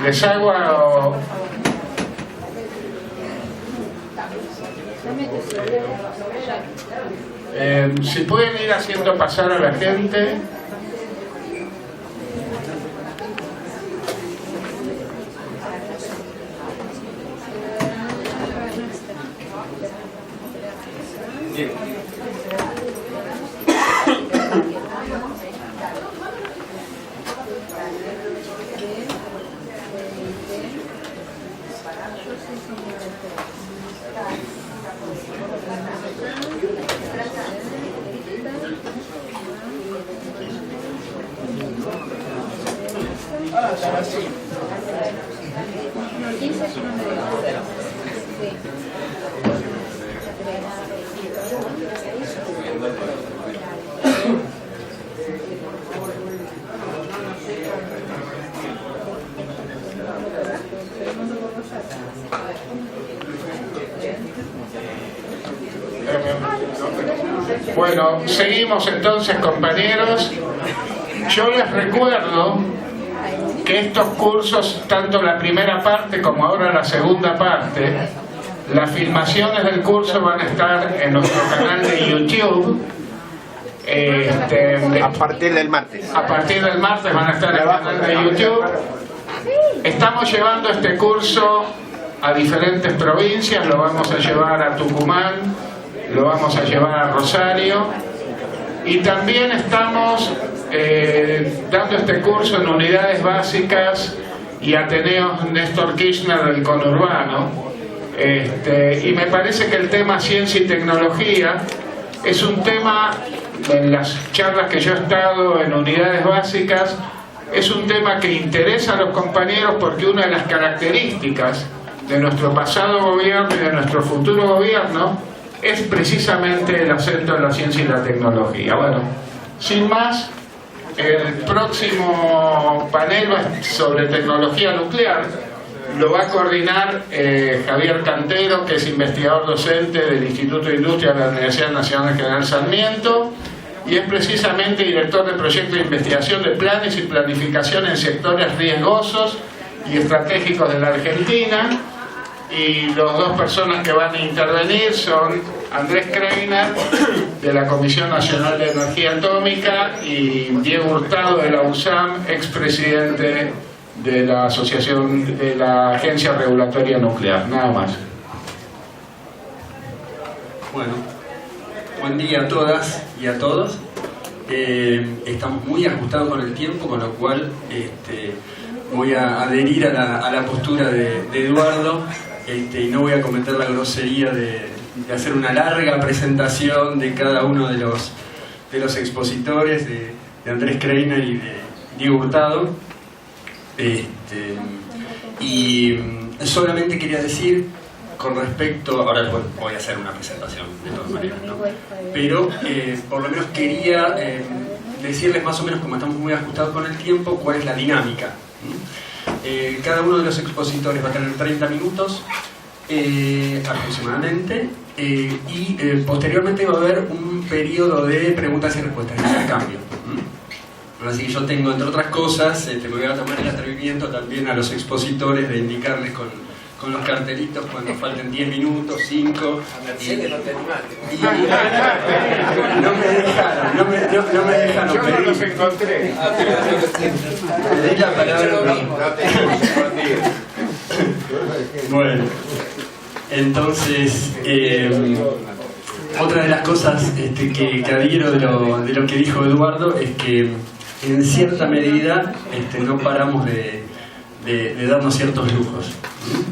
Les hago... si pueden ir haciendo pasar a la gente. Bueno, seguimos entonces, compañeros. Yo les recuerdo que estos cursos, tanto la primera parte como ahora la segunda parte, las filmaciones del curso van a estar en nuestro canal de YouTube. A partir del martes. A partir del martes van a estar en el canal de YouTube. Estamos llevando este curso a diferentes provincias. Lo vamos a llevar a Tucumán, lo vamos a llevar a Rosario, y también estamos dando este curso en unidades básicas y Ateneos Néstor Kirchner del conurbano. Y me parece que el tema ciencia y tecnología es un tema, en las charlas que yo he estado en unidades básicas, es un tema que interesa a los compañeros, porque una de las características de nuestro pasado gobierno y de nuestro futuro gobierno es precisamente el acento en la ciencia y la tecnología. Bueno, sin más, el próximo panel sobre tecnología nuclear lo va a coordinar Javier Cantero, que es investigador docente del Instituto de Industria de la Universidad Nacional General Sarmiento, y es precisamente director del proyecto de investigación de planes y planificación en sectores riesgosos y estratégicos de la Argentina. Y las dos personas que van a intervenir son Andrés Kreiner, de la Comisión Nacional de Energía Atómica, y Diego Hurtado, de la USAM, expresidente de la Asociación de la Agencia Regulatoria Nuclear. Nada más. Bueno, buen día a todas y a todos. Estamos muy ajustados con el tiempo, con lo cual voy a adherir a la postura de Eduardo, y no voy a cometer la grosería de hacer una larga presentación de cada uno de los expositores, de Andrés Kreiner y de Diego Hurtado. Y solamente quería decir, con respecto, ahora voy a hacer una presentación de todas maneras, ¿no? Pero por lo menos quería decirles más o menos, como estamos muy ajustados con el tiempo, cuál es la dinámica. Cada uno de los expositores va a tener 30 minutos aproximadamente, y posteriormente va a haber un periodo de preguntas y respuestas, de intercambio. Así que yo tengo, entre otras cosas, me voy a tomar el atrevimiento también a los expositores de indicarles con los cartelitos cuando falten 10 minutos, 5. No me dejaron. Yo no los encontré. Le di la palabra. Bueno, entonces, otra de las cosas que adhiero de lo que dijo Eduardo es que en cierta medida no paramos de darnos ciertos lujos.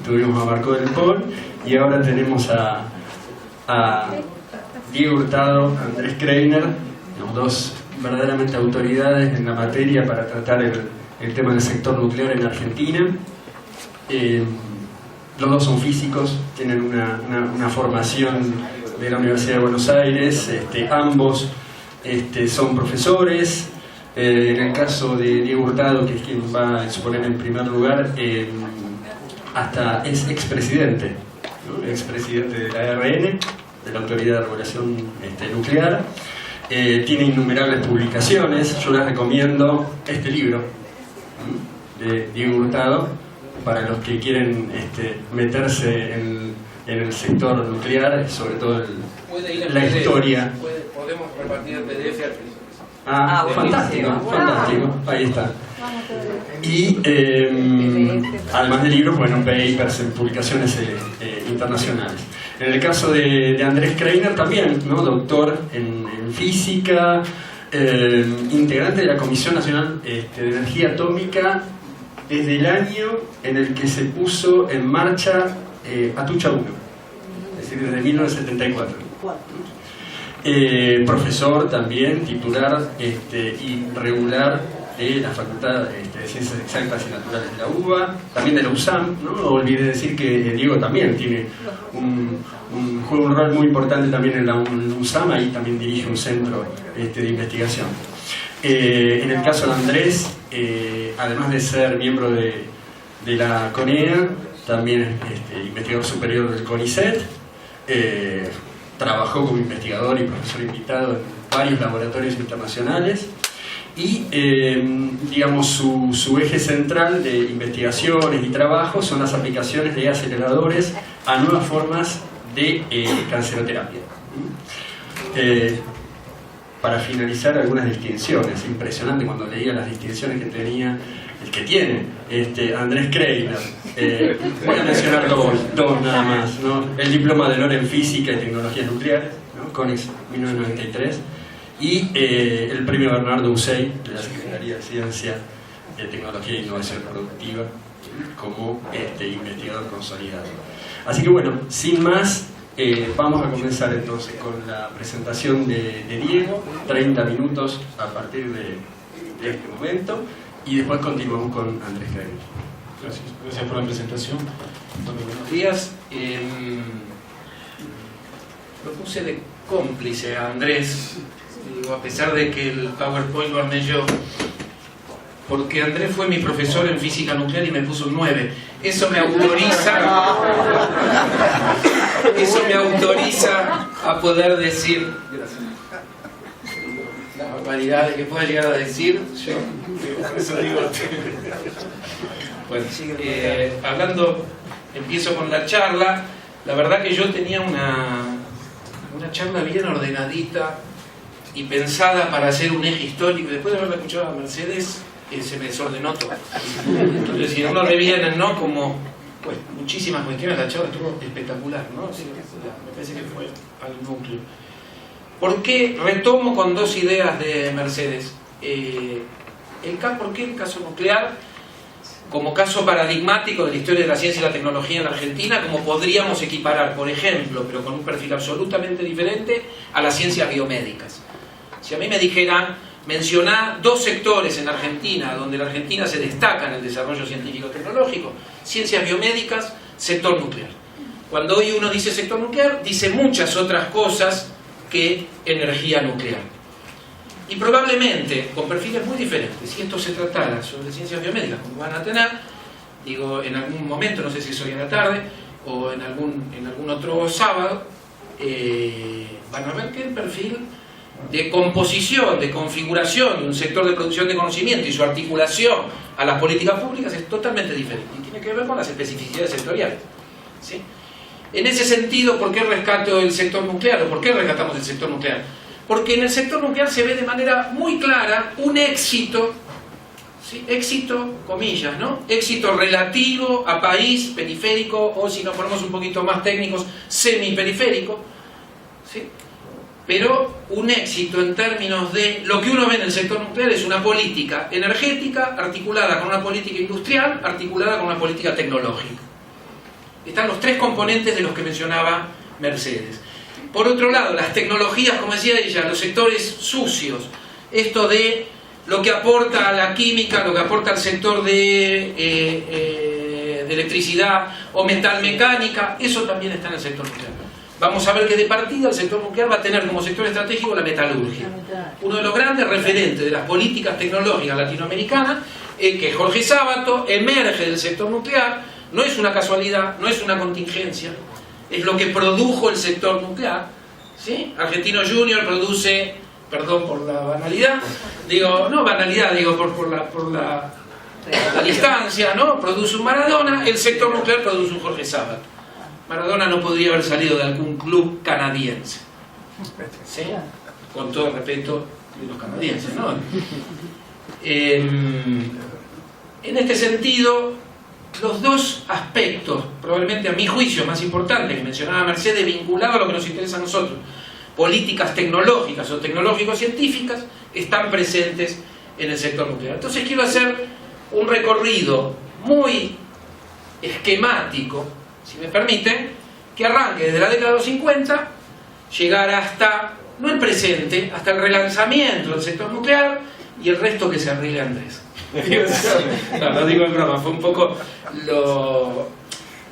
Tuvimos a Marco del Pol y ahora tenemos a Diego Hurtado, Andrés Kreiner, los dos verdaderamente autoridades en la materia para tratar el tema del sector nuclear en Argentina. Los dos son físicos, tienen una formación de la Universidad de Buenos Aires, ambos son profesores. En el caso de Diego Hurtado, que es quien va a exponer en primer lugar, hasta es expresidente, ¿no? Expresidente de la ARN, de la Autoridad de Regulación Nuclear. Tiene innumerables publicaciones. Yo les recomiendo este libro de Diego Hurtado, para los que quieren meterse en el sector nuclear, sobre todo la historia. Podemos repartir el PDF al final. Fantástico, fantástico, ahí está. Y además de libros, bueno, papers en publicaciones internacionales. En el caso de Andrés Kreiner también, ¿no? Doctor en física, integrante de la Comisión Nacional de Energía Atómica desde el año en el que se puso en marcha Atucha 1, es decir, desde 1974. Profesor también, titular y regular de la Facultad de Ciencias Exactas y Naturales de la UBA, también de la USAM, ¿no? No olvidé decir que Diego también tiene juega un rol muy importante también en la USAM, ahí también dirige un centro de investigación. En el caso de Andrés, además de ser miembro de la CONEA, también es investigador superior del CONICET, trabajó como investigador y profesor invitado en varios laboratorios internacionales y digamos su eje central de investigaciones y trabajo son las aplicaciones de aceleradores a nuevas formas de canceroterapia. Para finalizar, algunas distinciones. Impresionante cuando leía las distinciones que tenía, el que tiene Andrés Kreiner. Voy a mencionar dos nada más, ¿no? El diploma de honor en física y tecnologías nucleares, ¿no? CONICET 1993, y el premio Bernardo Usey de la Secretaría de Ciencia, Tecnología e Innovación Productiva como investigador consolidado. Así que bueno, sin más, vamos a comenzar entonces con la presentación de Diego, 30 minutos a partir de este momento, y después continuamos con Andrés Kreiner. Gracias por la presentación. Buenos días. Lo puse de cómplice a Andrés, digo, a pesar de que el PowerPoint lo armé yo, porque Andrés fue mi profesor en física nuclear y me puso un 9. Eso me autoriza a poder decir las barbaridades que pueda llegar a decir. Yo por eso digo. Bueno, empiezo con la charla. La verdad que yo tenía una charla bien ordenadita y pensada para hacer un eje histórico. Después de haberla escuchado a Mercedes, se me desordenó todo. Entonces, si no revienen, ¿no? Como pues, muchísimas cuestiones, la charla estuvo espectacular, ¿no? Sí, me parece que fue al núcleo. ¿Por qué retomo con dos ideas de Mercedes? ¿Por qué el caso nuclear, como caso paradigmático de la historia de la ciencia y la tecnología en la Argentina, como podríamos equiparar, por ejemplo, pero con un perfil absolutamente diferente, a las ciencias biomédicas? Si a mí me dijeran, mencioná dos sectores en Argentina donde la Argentina se destaca en el desarrollo científico-tecnológico: ciencias biomédicas, sector nuclear. Cuando hoy uno dice sector nuclear, dice muchas otras cosas que energía nuclear. Y probablemente con perfiles muy diferentes. Si esto se tratara sobre ciencias biomédicas, como van a tener, digo, en algún momento, no sé si es hoy en la tarde o en algún otro sábado, van a ver que el perfil de composición, de configuración de un sector de producción de conocimiento y su articulación a las políticas públicas es totalmente diferente y tiene que ver con las especificidades sectoriales, ¿sí? En ese sentido, ¿por qué rescato el sector nuclear? ¿O por qué rescatamos el sector nuclear? Porque en el sector nuclear se ve de manera muy clara un éxito, ¿sí? Éxito, comillas, ¿no? Éxito relativo a país periférico, o si nos ponemos un poquito más técnicos, semiperiférico, ¿sí? Pero un éxito en términos de lo que uno ve en el sector nuclear es una política energética articulada con una política industrial, articulada con una política tecnológica. Están los tres componentes de los que mencionaba Mercedes. Por otro lado, las tecnologías, como decía ella, los sectores sucios, esto de lo que aporta a la química, lo que aporta al sector de electricidad o metalmecánica, eso también está en el sector nuclear. Vamos a ver que de partida el sector nuclear va a tener como sector estratégico la metalurgia. Uno de los grandes referentes de las políticas tecnológicas latinoamericanas, que es Jorge Sábato, emerge del sector nuclear. No es una casualidad, no es una contingencia, es lo que produjo el sector nuclear, ¿sí? Argentino Junior produce, perdón por la banalidad, digo, no banalidad, digo por la a distancia, ¿no? Produce un Maradona, el sector nuclear produce un Jorge Sabat. Maradona no podría haber salido de algún club canadiense, ¿sí? Con todo el respeto de los canadienses, ¿no? En este sentido, los dos aspectos, probablemente a mi juicio más importantes, que mencionaba Mercedes, vinculados a lo que nos interesa a nosotros, políticas tecnológicas o tecnológico-científicas, están presentes en el sector nuclear. Entonces quiero hacer un recorrido muy esquemático, si me permiten, que arranque desde la década de los 50, llegar hasta, no el presente, hasta el relanzamiento del sector nuclear y el resto que se arregle Andrés. No digo en broma, fue un poco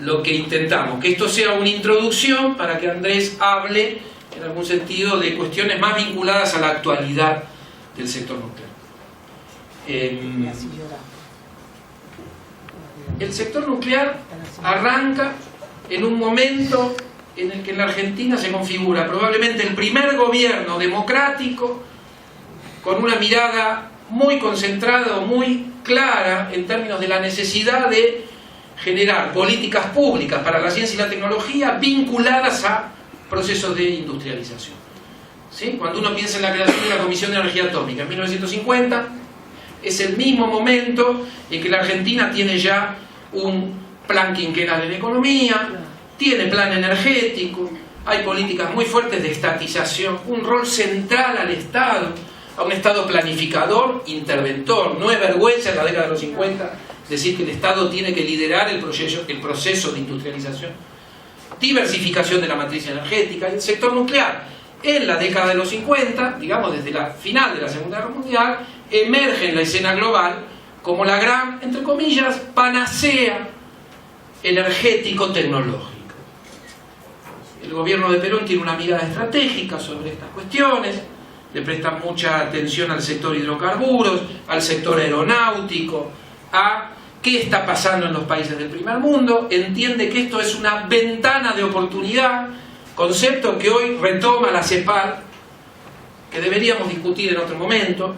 lo que intentamos, que esto sea una introducción para que Andrés hable en algún sentido de cuestiones más vinculadas a la actualidad del sector nuclear. El sector nuclear arranca en un momento en el que en la Argentina se configura probablemente el primer gobierno democrático con una mirada muy concentrada o muy clara en términos de la necesidad de generar políticas públicas para la ciencia y la tecnología vinculadas a procesos de industrialización. ¿Sí? Cuando uno piensa en la creación de la Comisión de Energía Atómica en 1950, es el mismo momento en que la Argentina tiene ya un plan quinquenal en economía, tiene plan energético, hay políticas muy fuertes de estatización, un rol central al Estado, a un Estado planificador, interventor. No es vergüenza en la década de los 50 decir que el Estado tiene que liderar el proceso de industrialización, diversificación de la matriz energética. Y el sector nuclear, en la década de los 50, digamos desde la final de la Segunda Guerra Mundial, emerge en la escena global como la gran, entre comillas, panacea energético-tecnológica. El gobierno de Perón tiene una mirada estratégica sobre estas cuestiones, le presta mucha atención al sector hidrocarburos, al sector aeronáutico, a qué está pasando en los países del primer mundo, entiende que esto es una ventana de oportunidad, concepto que hoy retoma la CEPAL, que deberíamos discutir en otro momento,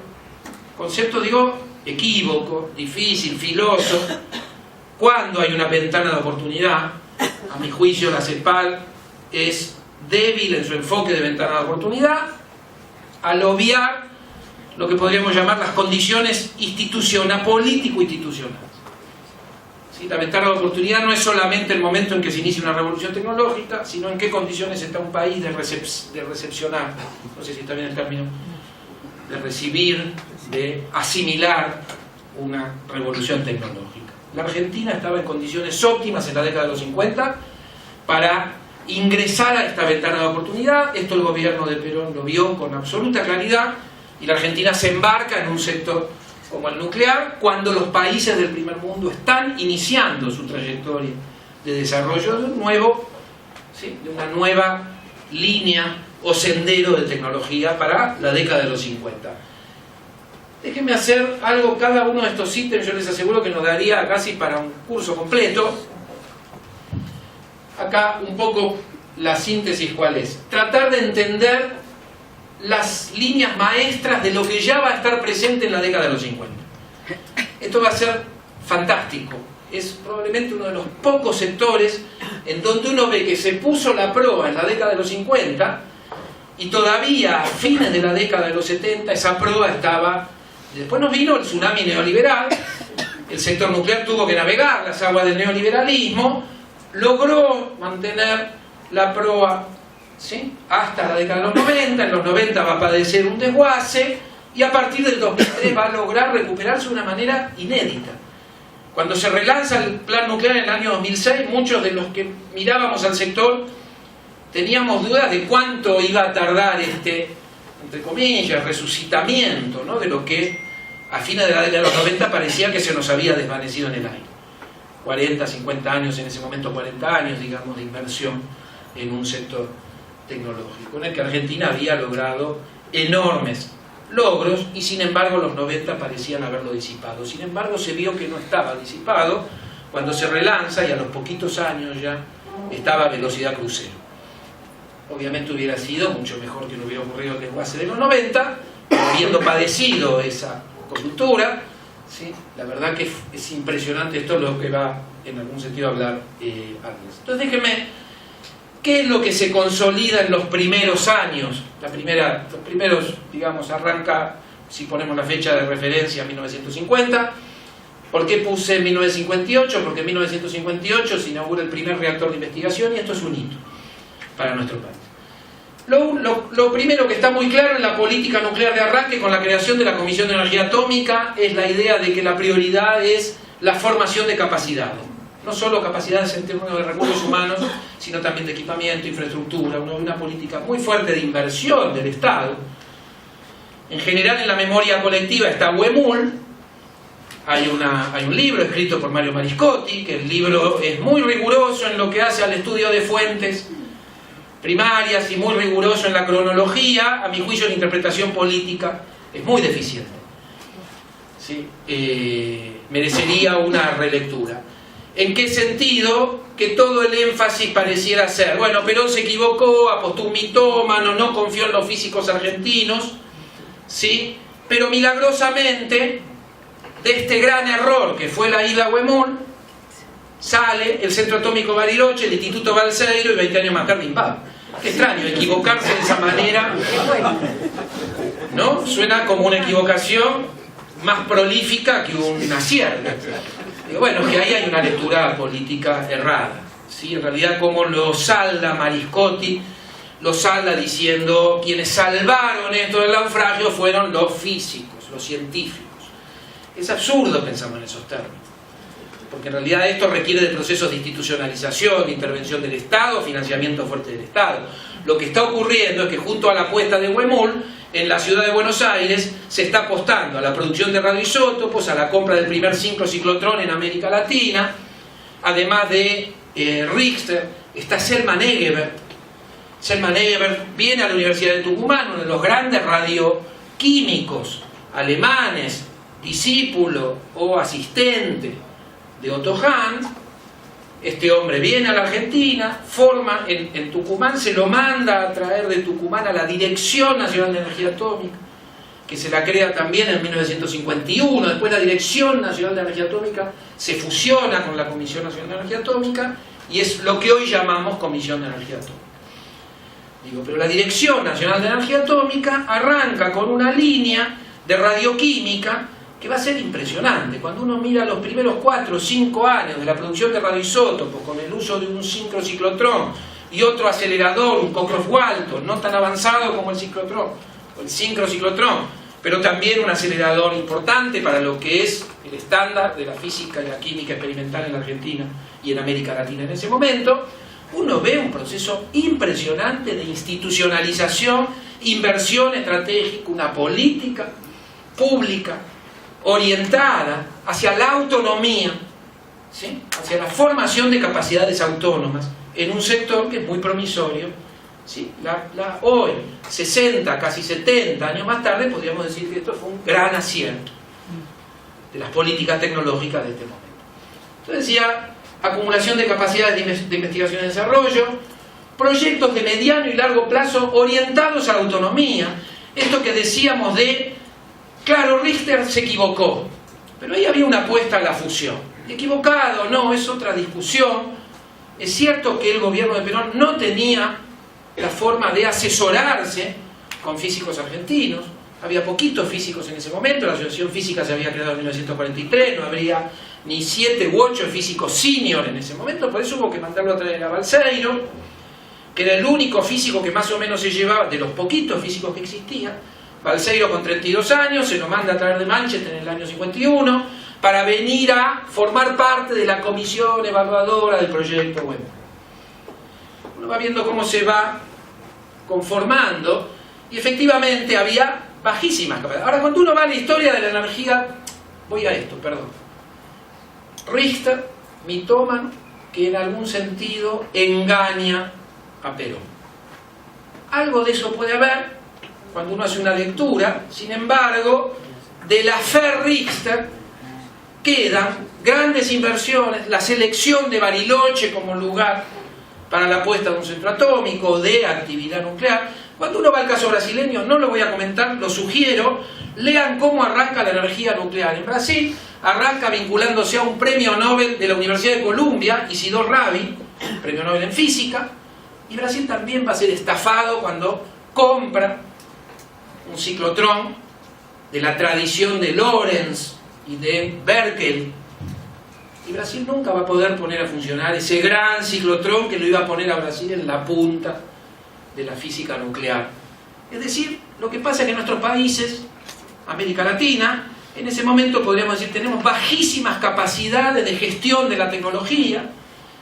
concepto, digo, equívoco, difícil, filoso. Cuando hay una ventana de oportunidad, a mi juicio la CEPAL es débil en su enfoque de ventana de oportunidad, al obviar lo que podríamos llamar las condiciones político-institucionales. ¿Sí? La ventana de oportunidad no es solamente el momento en que se inicia una revolución tecnológica, sino en qué condiciones está un país de recepcionar, no sé si está bien el término, de recibir, de asimilar una revolución tecnológica. La Argentina estaba en condiciones óptimas en la década de los 50 para ingresar a esta ventana de oportunidad. Esto el gobierno de Perón lo vio con absoluta claridad y la Argentina se embarca en un sector como el nuclear cuando los países del primer mundo están iniciando su trayectoria de desarrollo de un nuevo, ¿sí?, de una nueva línea o sendero de tecnología para la década de los 50. Déjenme hacer algo, cada uno de estos ítems yo les aseguro que nos daría casi para un curso completo. Acá un poco la síntesis cuál es. Tratar de entender las líneas maestras de lo que ya va a estar presente en la década de los 50. Esto va a ser fantástico. Es probablemente uno de los pocos sectores en donde uno ve que se puso la prueba en la década de los 50 y todavía a fines de la década de los 70 esa prueba estaba. Después nos vino el tsunami neoliberal, el sector nuclear tuvo que navegar las aguas del neoliberalismo, logró mantener la proa, ¿sí?, hasta la década de los 90, en los 90 va a padecer un desguace y a partir del 2003 va a lograr recuperarse de una manera inédita. Cuando se relanza el plan nuclear en el año 2006, muchos de los que mirábamos al sector teníamos dudas de cuánto iba a tardar este, entre comillas, resucitamiento, ¿no?, de lo que a fines de la década de los 90 parecía que se nos había desvanecido en el aire. 40, 50 años, en ese momento 40 años, digamos, de inversión en un sector tecnológico, en el que Argentina había logrado enormes logros y sin embargo los 90 parecían haberlo disipado. Sin embargo se vio que no estaba disipado cuando se relanza y a los poquitos años ya estaba a velocidad crucero. Obviamente hubiera sido mucho mejor que no hubiera ocurrido el desguace de los 90, habiendo padecido esa coyuntura, ¿sí? La verdad que es impresionante, esto es lo que va en algún sentido a hablar Arles. Entonces déjenme, ¿qué es lo que se consolida en los primeros años? Los primeros, digamos, arranca, si ponemos la fecha de referencia, 1950. ¿Por qué puse 1958? Porque en 1958 se inaugura el primer reactor de investigación y esto es un hito para nuestro país. Lo primero que está muy claro en la política nuclear de arranque con la creación de la Comisión de Energía Atómica es la idea de que la prioridad es la formación de capacidades. No solo capacidades en términos de recursos humanos, sino también de equipamiento, infraestructura, una política muy fuerte de inversión del Estado. En general en la memoria colectiva está Huemul. Hay un libro escrito por Mario Mariscotti, que el libro es muy riguroso en lo que hace al estudio de fuentes primarias y muy riguroso en la cronología. A mi juicio la interpretación política es muy deficiente, ¿sí? Merecería una relectura. ¿En qué sentido? Que todo el énfasis pareciera ser, bueno, Perón se equivocó, apostó un mitómano, no confió en los físicos argentinos, ¿sí? Pero milagrosamente de este gran error que fue la isla Huemul sale el Centro Atómico Bariloche, el Instituto Balseiro y 20 años más tarde INVAP. Qué extraño equivocarse de esa manera, ¿no? Suena como una equivocación más prolífica que un acierto. Bueno, que ahí hay una lectura política errada, ¿sí? En realidad, como lo salda Mariscotti, lo salda diciendo quienes salvaron esto del naufragio fueron los físicos, los científicos. Es absurdo pensarlo en esos términos, porque en realidad esto requiere de procesos de institucionalización, de intervención del Estado, financiamiento fuerte del Estado. Lo que está ocurriendo es que junto a la apuesta de Huemul, en la ciudad de Buenos Aires se está apostando a la producción de radioisótopos, a la compra del primer ciclotrón en América Latina, además de Richter, está Selman Egebert. Selman Egebert viene a la Universidad de Tucumán, uno de los grandes radioquímicos alemanes, discípulo o asistente de Otto Hahn. Este hombre viene a la Argentina, forma en Tucumán, se lo manda a traer de Tucumán a la Dirección Nacional de Energía Atómica, que se la crea también en 1951. Después la Dirección Nacional de Energía Atómica se fusiona con la Comisión Nacional de Energía Atómica y es lo que hoy llamamos Comisión de Energía Atómica. Pero la Dirección Nacional de Energía Atómica arranca con una línea de radioquímica que va a ser impresionante. Cuando uno mira los primeros 4 o 5 años de la producción de radioisótopos con el uso de un sincrociclotrón y otro acelerador, un Cockcroft-Walton, no tan avanzado como el ciclotrón o el sincrociclotrón, pero también un acelerador importante para lo que es el estándar de la física y la química experimental en la Argentina y en América Latina en ese momento, uno ve un proceso impresionante de institucionalización, inversión estratégica, una política pública orientada hacia la autonomía, ¿sí? Hacia la formación de capacidades autónomas en un sector que es muy promisorio, ¿sí? Hoy, 60, casi 70 años más tarde, podríamos decir que esto fue un gran acierto de las políticas tecnológicas de este momento. Entonces decía, acumulación de capacidades de investigación y desarrollo, proyectos de mediano y largo plazo orientados a la autonomía. Esto que decíamos de, claro, Richter se equivocó, pero ahí había una apuesta a la fusión. Equivocado, no, es otra discusión. Es cierto que el gobierno de Perón no tenía la forma de asesorarse con físicos argentinos. Había poquitos físicos en ese momento, la Asociación Física se había creado en 1943, no habría ni 7 u 8 físicos senior en ese momento, por eso hubo que mandarlo a traer a Balseiro, que era el único físico que más o menos se llevaba, de los poquitos físicos que existían. Balseiro con 32 años, se lo manda a traer de Manchester en el año 51, para venir a formar parte de la comisión evaluadora del proyecto Huemul. Uno va viendo cómo se va conformando, y efectivamente había bajísimas capacidades. Ahora, cuando uno va a la historia de la energía, voy a esto, perdón. Richter, mitómano, que en algún sentido engaña a Perón. Algo de eso puede haber cuando uno hace una lectura. Sin embargo, de la fe Richter quedan grandes inversiones, la selección de Bariloche como lugar para la puesta de un centro atómico, de actividad nuclear, Cuando uno va al caso brasileño, no lo voy a comentar, lo sugiero, lean cómo arranca la energía nuclear. En Brasil arranca vinculándose a un premio Nobel de la Universidad de Columbia, Isidor Rabi, premio Nobel en física, y Brasil también va a ser estafado cuando compra un ciclotrón de la tradición de Lorentz y de Berkeley. Y Brasil nunca va a poder poner a funcionar ese gran ciclotrón que lo iba a poner a Brasil en la punta de la física nuclear. Es decir, lo que pasa es que en nuestros países, América Latina, en ese momento podríamos decir tenemos bajísimas capacidades de gestión de la tecnología,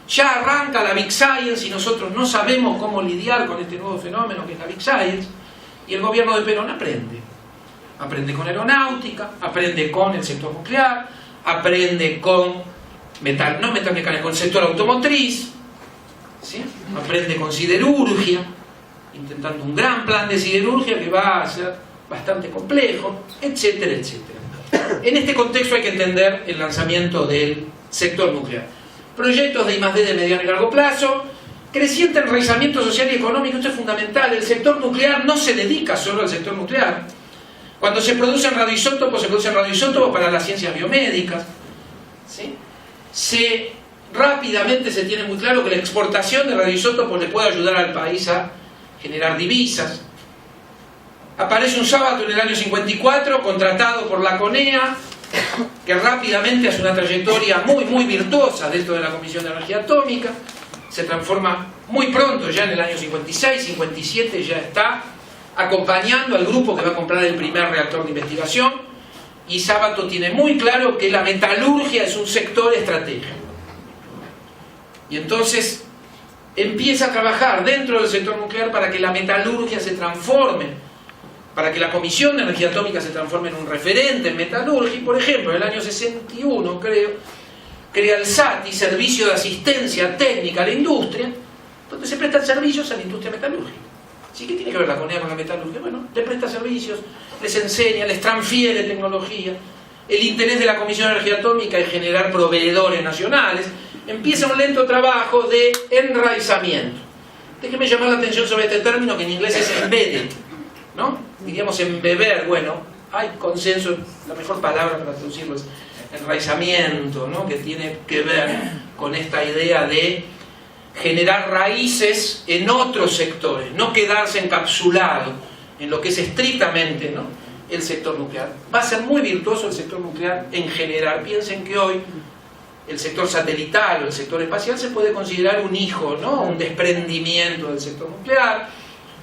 ya arranca la Big Science y nosotros no sabemos cómo lidiar con este nuevo fenómeno que es la Big Science, y el gobierno de Perón aprende con aeronáutica, aprende con el sector nuclear, aprende con no metalmecánica, con el sector automotriz, ¿sí? Aprende con siderurgia, intentando un gran plan de siderurgia que va a ser bastante complejo, etcétera, etcétera. En este contexto hay que entender el lanzamiento del sector nuclear. Proyectos de I+D de mediano y largo plazo, creciente enraizamiento social y económico, esto es fundamental. El sector nuclear no se dedica solo al sector nuclear. Cuando se producen radioisótopos para las ciencias biomédicas, ¿sí? Rápidamente se tiene muy claro que la exportación de radioisótopos le puede ayudar al país a generar divisas. Aparece un sábado en el año 54, contratado por la CONEA, que rápidamente hace una trayectoria muy virtuosa dentro de la Comisión de Energía Atómica, se transforma muy pronto, ya en el año 56, 57 ya está acompañando al grupo que va a comprar el primer reactor de investigación, y Sábato tiene muy claro que la metalurgia es un sector estratégico. Y entonces empieza a trabajar dentro del sector nuclear para que la metalurgia se transforme, para que la Comisión de Energía Atómica se transforme en un referente en metalurgia. Y por ejemplo, en el año 61, creo, crea el SATI, Servicio de Asistencia Técnica a la Industria, donde se prestan servicios a la industria metalúrgica. ¿Sí? ¿Qué tiene que ver la CONEA con la metalurgia? Bueno, le presta servicios, les enseña, les transfiere tecnología. El interés de la Comisión de Energía Atómica es generar proveedores nacionales. Empieza un lento trabajo de enraizamiento. Déjeme llamar la atención sobre este término que en inglés es embedded, ¿no? Diríamos embeber, bueno, hay consenso, la mejor palabra para traducirlo es enraizamiento, ¿no? Que tiene que ver con esta idea de generar raíces en otros sectores, no quedarse encapsulado en lo que es estrictamente, ¿no?, el sector nuclear. Va a ser muy virtuoso el sector nuclear en general. Piensen que hoy el sector satelital o el sector espacial se puede considerar un hijo, ¿no?, un desprendimiento del sector nuclear.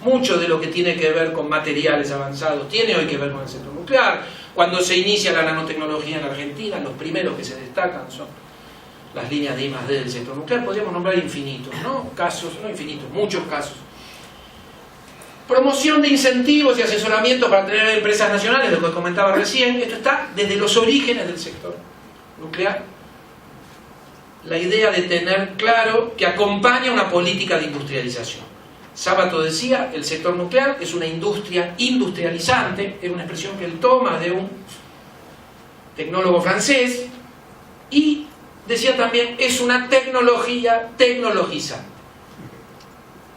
Mucho de lo que tiene que ver con materiales avanzados tiene hoy que ver con el sector nuclear. Cuando se inicia la nanotecnología en Argentina, los primeros que se destacan son las líneas de I+D del sector nuclear. Podríamos nombrar infinitos, ¿no? Casos, no infinitos, muchos casos. Promoción de incentivos y asesoramiento para tener empresas nacionales, lo que comentaba recién. Esto está desde los orígenes del sector nuclear. La idea de tener claro que acompaña una política de industrialización. Sábato decía, el sector nuclear es una industria industrializante, es una expresión que él toma de un tecnólogo francés, y decía también, es una tecnología tecnologizante,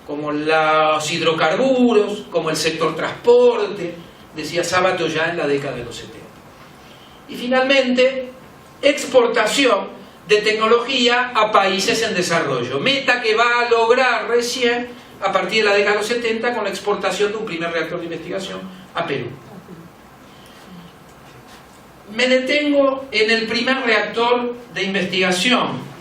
como los hidrocarburos, como el sector transporte, decía Sábato ya en la década de los 70. Y finalmente, exportación de tecnología a países en desarrollo, meta que va a lograr recién a partir de la década de los 70 con la exportación de un primer reactor de investigación a Perú. Me detengo en el primer reactor de investigación.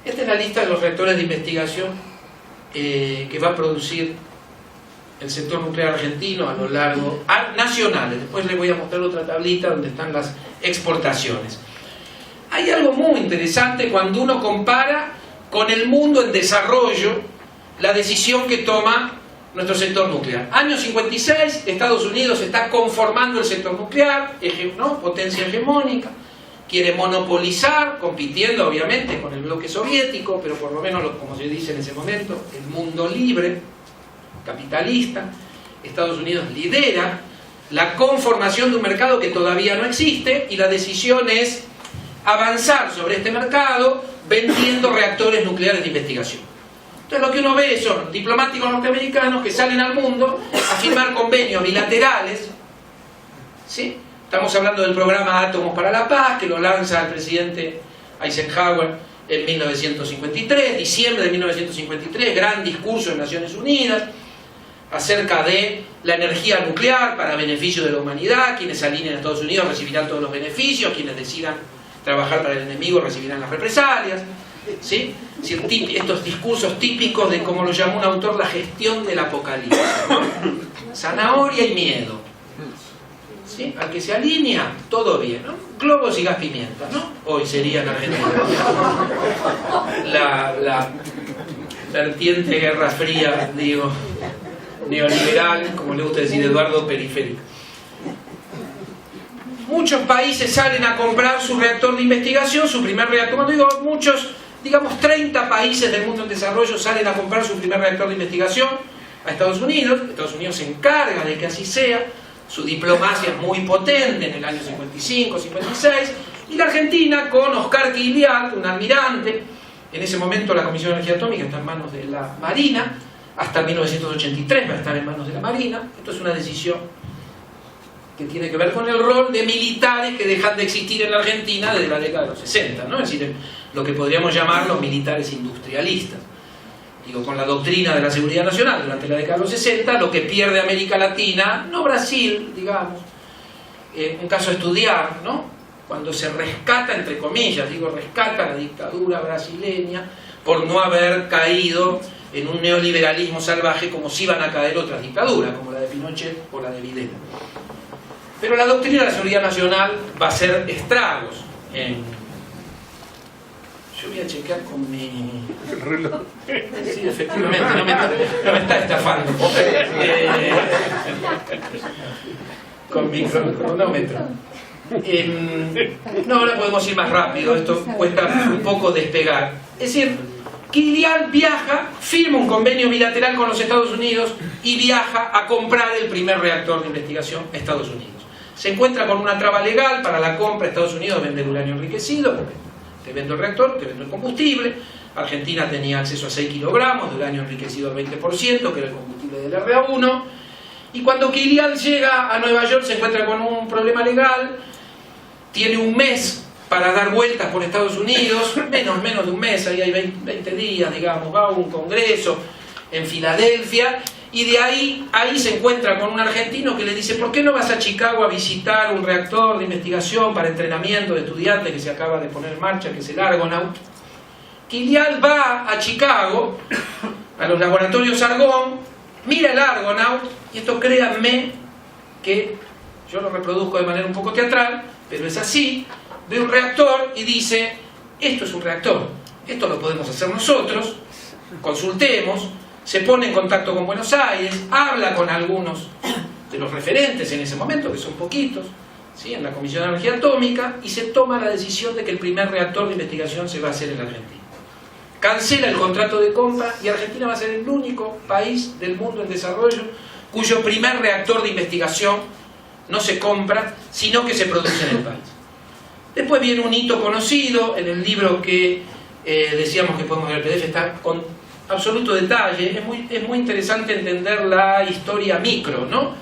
Esta es la lista de los reactores de investigación que va a producir el sector nuclear argentino a lo largo, nacionales. Después les voy a mostrar otra tablita donde están las exportaciones. Hay algo muy interesante cuando uno compara con el mundo en desarrollo la decisión que toma nuestro sector nuclear. Año 56, Estados Unidos está conformando el sector nuclear, ¿no?, potencia hegemónica, quiere monopolizar, compitiendo obviamente con el bloque soviético, pero por lo menos, como se dice en ese momento, el mundo libre, capitalista. Estados Unidos lidera la conformación de un mercado que todavía no existe, y la decisión es avanzar sobre este mercado vendiendo reactores nucleares de investigación. Entonces lo que uno ve son diplomáticos norteamericanos que salen al mundo a firmar convenios bilaterales, ¿sí? Estamos hablando del programa Átomos para la Paz, que lo lanza el presidente Eisenhower en 1953, diciembre de 1953, gran discurso en Naciones Unidas, acerca de la energía nuclear para beneficio de la humanidad. Quienes se alineen a Estados Unidos recibirán todos los beneficios, quienes decidan trabajar para el enemigo recibirán las represalias, ¿sí? Estos discursos típicos de, como lo llamó un autor, la gestión del apocalipsis. Zanahoria y miedo, ¿sí? Al que se alinea, todo bien, ¿no? Globos y gas pimienta, ¿no? Hoy sería en Argentina la vertiente Guerra Fría, digo, neoliberal, como le gusta decir Eduardo, periférica. Muchos países salen a comprar su reactor de investigación, su primer reactor. Cuando digo muchos, digamos 30 países del mundo en desarrollo salen a comprar su primer reactor de investigación a Estados Unidos. Estados Unidos se encarga de que así sea. Su diplomacia es muy potente en el año 55, 56. Y la Argentina, con Oscar Quilial, un almirante, en ese momento la Comisión de Energía Atómica está en manos de la Marina, hasta 1983 va a estar en manos de la Marina. Esto es una decisión que tiene que ver con el rol de militares que dejan de existir en la Argentina desde la década de los 60, ¿no? Es decir, lo que podríamos llamar los militares industrialistas. Digo, con la doctrina de la seguridad nacional durante la década de los 60, lo que pierde América Latina, no Brasil, digamos, en caso de estudiar, ¿no? Cuando se rescata, entre comillas, digo, rescata la dictadura brasileña por no haber caído en un neoliberalismo salvaje como si iban a caer otras dictaduras, como la de Pinochet o la de Videla. Pero la doctrina de la seguridad nacional va a hacer estragos en... Yo voy a chequear con mi... reloj. Sí, efectivamente, no me está estafando. Con mi cronómetro. No, ahora podemos ir más rápido, esto cuesta un poco despegar. Es decir, Quilial viaja, firma un convenio bilateral con los Estados Unidos y viaja a comprar el primer reactor de investigación a Estados Unidos. Se encuentra con una traba legal para la compra. Estados Unidos vende el uranio enriquecido, te vendo el reactor, te vendo el combustible. Argentina tenía acceso a 6 kilogramos de uranio enriquecido al 20%, que era el combustible del RA1. Y cuando Quilial llega a Nueva York se encuentra con un problema legal, tiene un mes para dar vueltas por Estados Unidos, menos de un mes, ahí hay 20 días, digamos, va a un congreso en Filadelfia, y de ahí se encuentra con un argentino que le dice: ¿por qué no vas a Chicago a visitar un reactor de investigación para entrenamiento de estudiantes que se acaba de poner en marcha, que es el Argonaut? Quilial va a Chicago, a los laboratorios Argonne, mira el Argonaut, y esto créanme que yo lo reproduzco de manera un poco teatral, pero es así. Ve un reactor y dice: esto es un reactor, esto lo podemos hacer nosotros, consultemos. Se pone en contacto con Buenos Aires, habla con algunos de los referentes en ese momento, que son poquitos, ¿sí?, en la Comisión de Energía Atómica, y se toma la decisión de que el primer reactor de investigación se va a hacer en la Argentina. Cancela el contrato de compra y Argentina va a ser el único país del mundo en desarrollo cuyo primer reactor de investigación no se compra, sino que se produce en el país. Después viene un hito conocido en el libro que decíamos que podemos ver el PDF, está con absoluto detalle. Es muy interesante entender la historia micro, ¿no?,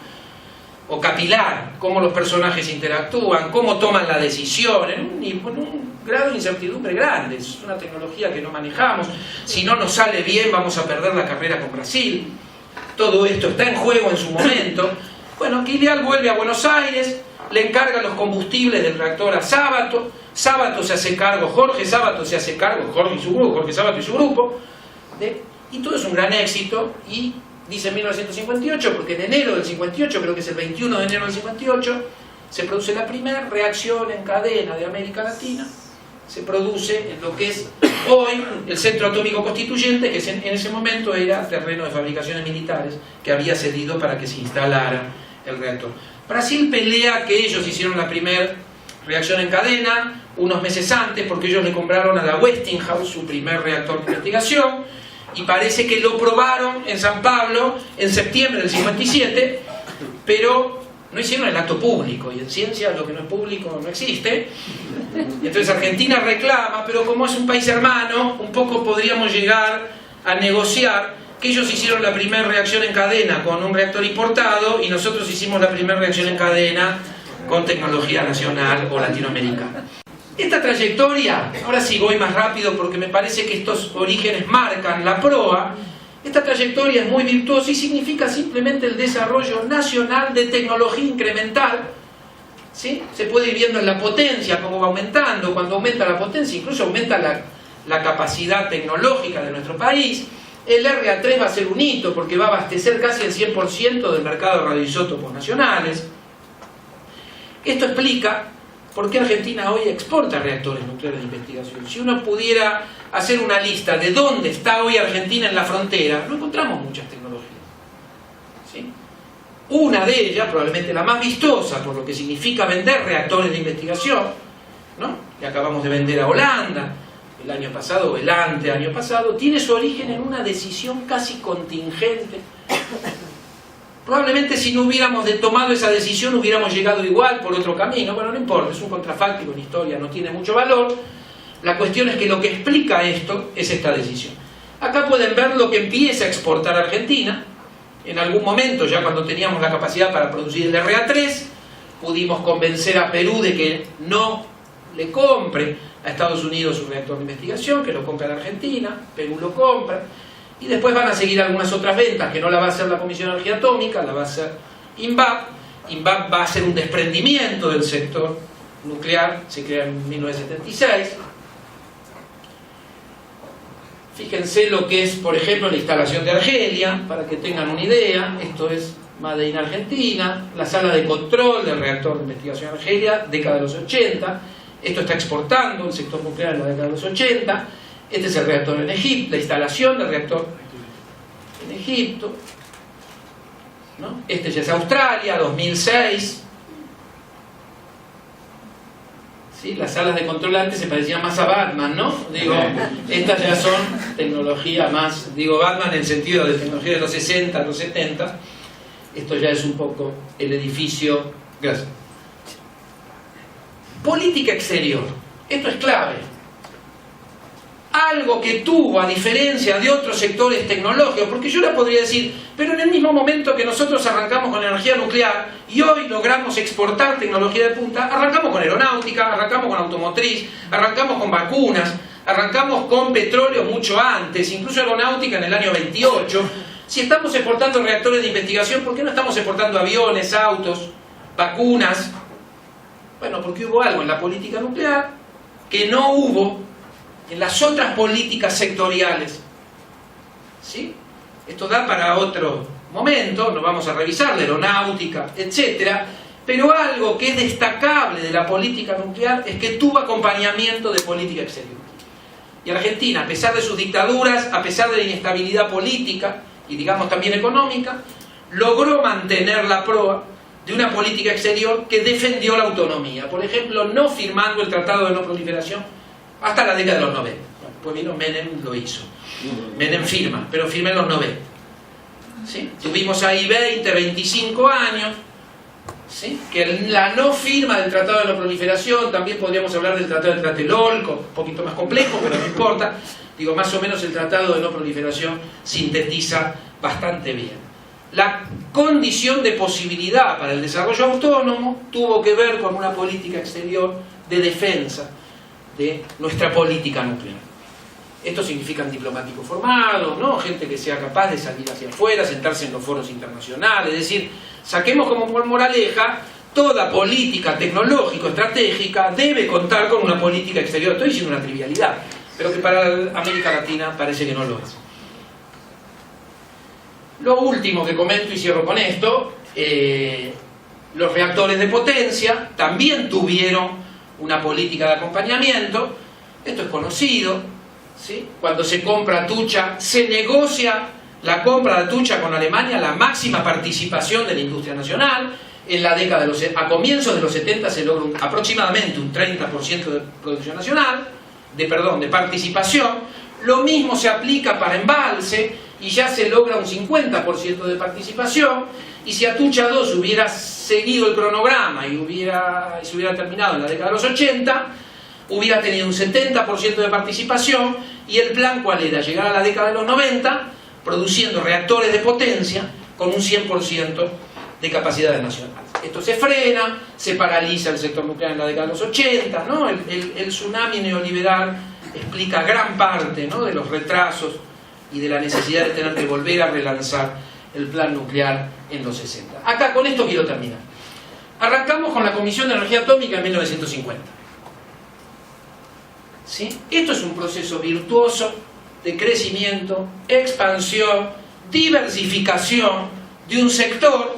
o capilar, cómo los personajes interactúan, cómo toman la decisión, en un grado de incertidumbre grande. Es una tecnología que no manejamos, si no nos sale bien vamos a perder la carrera con Brasil. Todo esto está en juego en su momento. Bueno, Quilial vuelve a Buenos Aires, le encarga los combustibles del reactor a Sábato. Sábato se hace cargo, Jorge Sábato se hace cargo, Jorge Sábato y su grupo, y todo es un gran éxito. Y dice 1958, porque en enero del 58, creo que es el 21 de enero del 58, se produce la primera reacción en cadena de América Latina. Se produce en lo que es hoy el Centro Atómico Constituyente, que en ese momento era terreno de fabricaciones militares que había cedido para que se instalara el reactor. Brasil pelea que ellos hicieron la primera reacción en cadena unos meses antes, porque ellos le compraron a la Westinghouse su primer reactor de investigación, y parece que lo probaron en San Pablo en septiembre del 57, pero no hicieron el acto público, y en ciencia lo que no es público no existe. Entonces Argentina reclama, pero como es un país hermano, un poco podríamos llegar a negociar, que ellos hicieron la primera reacción en cadena con un reactor importado y nosotros hicimos la primera reacción en cadena con tecnología nacional o latinoamericana. Esta trayectoria, ahora sí voy más rápido porque me parece que estos orígenes marcan la proa. Esta trayectoria es muy virtuosa y significa simplemente el desarrollo nacional de tecnología incremental. ¿Sí? Se puede ir viendo en la potencia, cómo va aumentando. Cuando aumenta la potencia, incluso aumenta la capacidad tecnológica de nuestro país. El RA3 va a ser un hito porque va a abastecer casi el 100% del mercado de radioisótopos nacionales. Esto explica por qué Argentina hoy exporta reactores nucleares de investigación. Si uno pudiera hacer una lista de dónde está hoy Argentina en la frontera, no encontramos muchas tecnologías. ¿Sí? Una de ellas, probablemente la más vistosa, por lo que significa vender reactores de investigación, ¿no? Que acabamos de vender a Holanda el año pasado o el anteaño pasado, tiene su origen en una decisión casi contingente. Probablemente si no hubiéramos tomado esa decisión hubiéramos llegado igual por otro camino. Bueno, no importa, es un contrafáctico en historia, no tiene mucho valor. La cuestión es que lo que explica esto es esta decisión. Acá pueden ver lo que empieza a exportar Argentina. En algún momento, ya cuando teníamos la capacidad para producir el RA3, pudimos convencer a Perú de que no le compre a Estados Unidos un reactor de investigación, que lo compre a la Argentina. Perú lo compra. Y después van a seguir algunas otras ventas que no la va a hacer la Comisión de Energía Atómica, la va a hacer INVAP. INVAP va a hacer un desprendimiento del sector nuclear, se crea en 1976. Fíjense lo que es, por ejemplo, la instalación de Argelia, para que tengan una idea. Esto es Made in Argentina, la sala de control del reactor de investigación Argelia, década de los 80. Esto está exportando el sector nuclear en la década de los 80. Este es el reactor en Egipto, la instalación del reactor en Egipto, ¿no? Este ya es Australia, 2006. ¿Sí? Las salas de control antes se parecían más a Batman, ¿no? Digo, estas ya son tecnología más, digo Batman en el sentido de tecnología de los 60, los 70. Esto ya es un poco el edificio. Gracias. Política exterior. Esto es clave. Algo que tuvo, a diferencia de otros sectores tecnológicos, porque yo le podría decir, pero en el mismo momento que nosotros arrancamos con energía nuclear y hoy logramos exportar tecnología de punta, arrancamos con aeronáutica, arrancamos con automotriz, arrancamos con vacunas, arrancamos con petróleo mucho antes, incluso aeronáutica en el año 28. Si estamos exportando reactores de investigación, ¿por qué no estamos exportando aviones, autos, vacunas? Bueno, porque hubo algo en la política nuclear que no hubo en las otras políticas sectoriales. ¿Sí? Esto da para otro momento, lo vamos a revisar, la aeronáutica, etcétera. Pero algo que es destacable de la política nuclear es que tuvo acompañamiento de política exterior. Y Argentina, a pesar de sus dictaduras, a pesar de la inestabilidad política y digamos también económica, logró mantener la proa de una política exterior que defendió la autonomía. Por ejemplo, no firmando el Tratado de No Proliferación hasta la década de los 90. Pues vino Menem, lo hizo. Menem firma, pero firma en los 90. ¿Sí? Tuvimos ahí 20, 25 años. ¿Sí? Que la no firma del Tratado de No Proliferación, también podríamos hablar del Tratado de Tlatelolco, un poquito más complejo, pero no importa. Digo, más o menos el Tratado de No Proliferación sintetiza bastante bien. La condición de posibilidad para el desarrollo autónomo tuvo que ver con una política exterior de defensa de nuestra política nuclear. Esto significa diplomáticos formados, ¿no? Gente que sea capaz de salir hacia afuera, sentarse en los foros internacionales, es decir, saquemos como por moraleja, toda política tecnológico-estratégica debe contar con una política exterior. Estoy diciendo una trivialidad, pero que para América Latina parece que no lo es. Lo último que comento y cierro con esto, los reactores de potencia también tuvieron una política de acompañamiento. Esto es conocido, ¿sí? Cuando se compra Atucha, se negocia la compra de Atucha con Alemania, la máxima participación de la industria nacional. En la década a comienzos de los 70 se logra aproximadamente un 30% de producción nacional, de participación. Lo mismo se aplica para embalse y ya se logra un 50% de participación. Y si Atucha 2 hubiera seguido el cronograma y se hubiera terminado en la década de los 80, hubiera tenido un 70% de participación, y el plan ¿cuál era? Llegar a la década de los 90 produciendo reactores de potencia con un 100% de capacidades nacionales. Esto se frena, se paraliza el sector nuclear en la década de los 80, ¿no? El tsunami neoliberal explica gran parte, ¿no?, de los retrasos y de la necesidad de tener que volver a relanzar el plan nuclear en los 60. Acá con esto quiero terminar. Arrancamos con la Comisión de Energía Atómica en 1950. ¿Sí? Esto es un proceso virtuoso de crecimiento, expansión, diversificación de un sector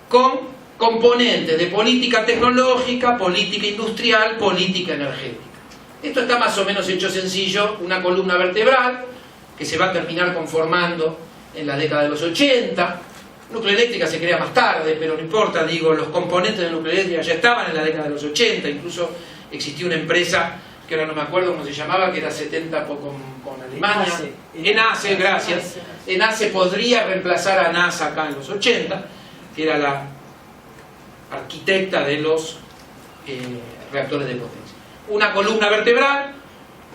con componentes de política tecnológica, política industrial, política energética. Esto está más o menos hecho sencillo, una columna vertebral que se va a terminar conformando en la década de los 80. Nucleoeléctrica se crea más tarde, pero no importa, digo, los componentes de Nucleoeléctrica ya estaban en la década de los 80, incluso existía una empresa que ahora no me acuerdo cómo se llamaba, que era 70 con Alemania. ENACE, gracias. ENACE podría reemplazar a NASA acá en los 80, que era la arquitecta de los reactores de potencia. Una columna vertebral,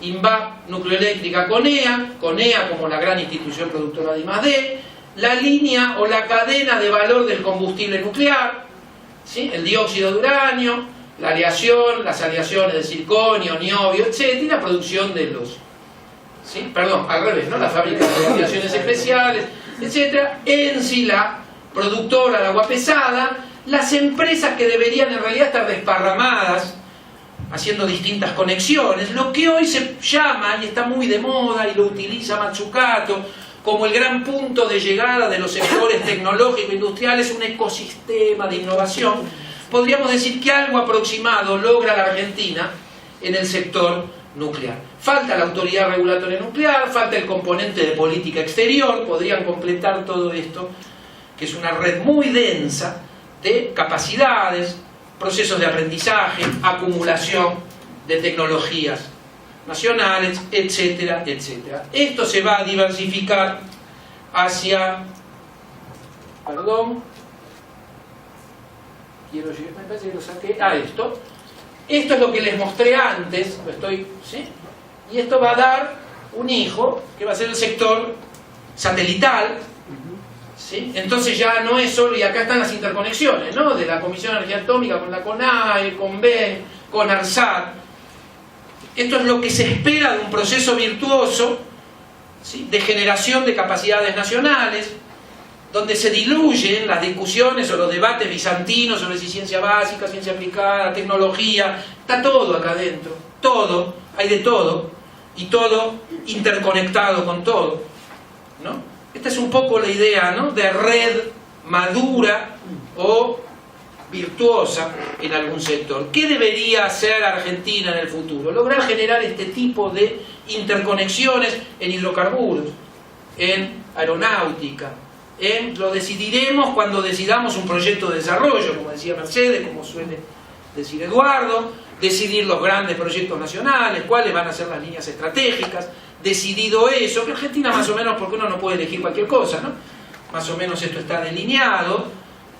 INVAP, Nucleoeléctrica, CONEA como la gran institución productora de I+D, la línea o la cadena de valor del combustible nuclear, ¿sí?, el dióxido de uranio, la aleación, las aleaciones de circonio, niobio, etc., y la producción de los... ¿sí? Perdón, al revés, ¿no?, la fábrica de aleaciones especiales, etc. En sí, la productora de agua pesada, las empresas que deberían en realidad estar desparramadas, haciendo distintas conexiones, lo que hoy se llama, y está muy de moda, y lo utiliza Mazzucato, como el gran punto de llegada de los sectores tecnológicos industriales, un ecosistema de innovación. Podríamos decir que algo aproximado logra la Argentina en el sector nuclear. Falta la autoridad regulatoria nuclear, falta el componente de política exterior, podrían completar todo esto, que es una red muy densa de capacidades, procesos de aprendizaje, acumulación de tecnologías nacionales, etcétera, etcétera. Esto se va a diversificar hacia... Perdón. Me parece que lo saqué. Esto. Esto es lo que les mostré antes. ¿Sí? Y esto va a dar un hijo, que va a ser el sector satelital. ¿Sí? Entonces ya no es solo, y acá están las interconexiones, ¿no?, de la Comisión de Energía Atómica con la CONAE, con BES, con ARSAT. Esto es lo que se espera de un proceso virtuoso, ¿sí?, de generación de capacidades nacionales, donde se diluyen las discusiones o los debates bizantinos sobre si ciencia básica, ciencia aplicada, tecnología. Está todo acá adentro, todo, hay de todo, y todo interconectado con todo, ¿no? Esta es un poco la idea, ¿no?, de red madura o virtuosa en algún sector. ¿Qué debería hacer Argentina en el futuro? Lograr generar este tipo de interconexiones en hidrocarburos, en aeronáutica, lo decidiremos cuando decidamos un proyecto de desarrollo, como decía Mercedes, como suele decir Eduardo, decidir los grandes proyectos nacionales, cuáles van a ser las líneas estratégicas. Decidido eso, que Argentina más o menos, porque uno no puede elegir cualquier cosa, ¿no?, más o menos esto está delineado,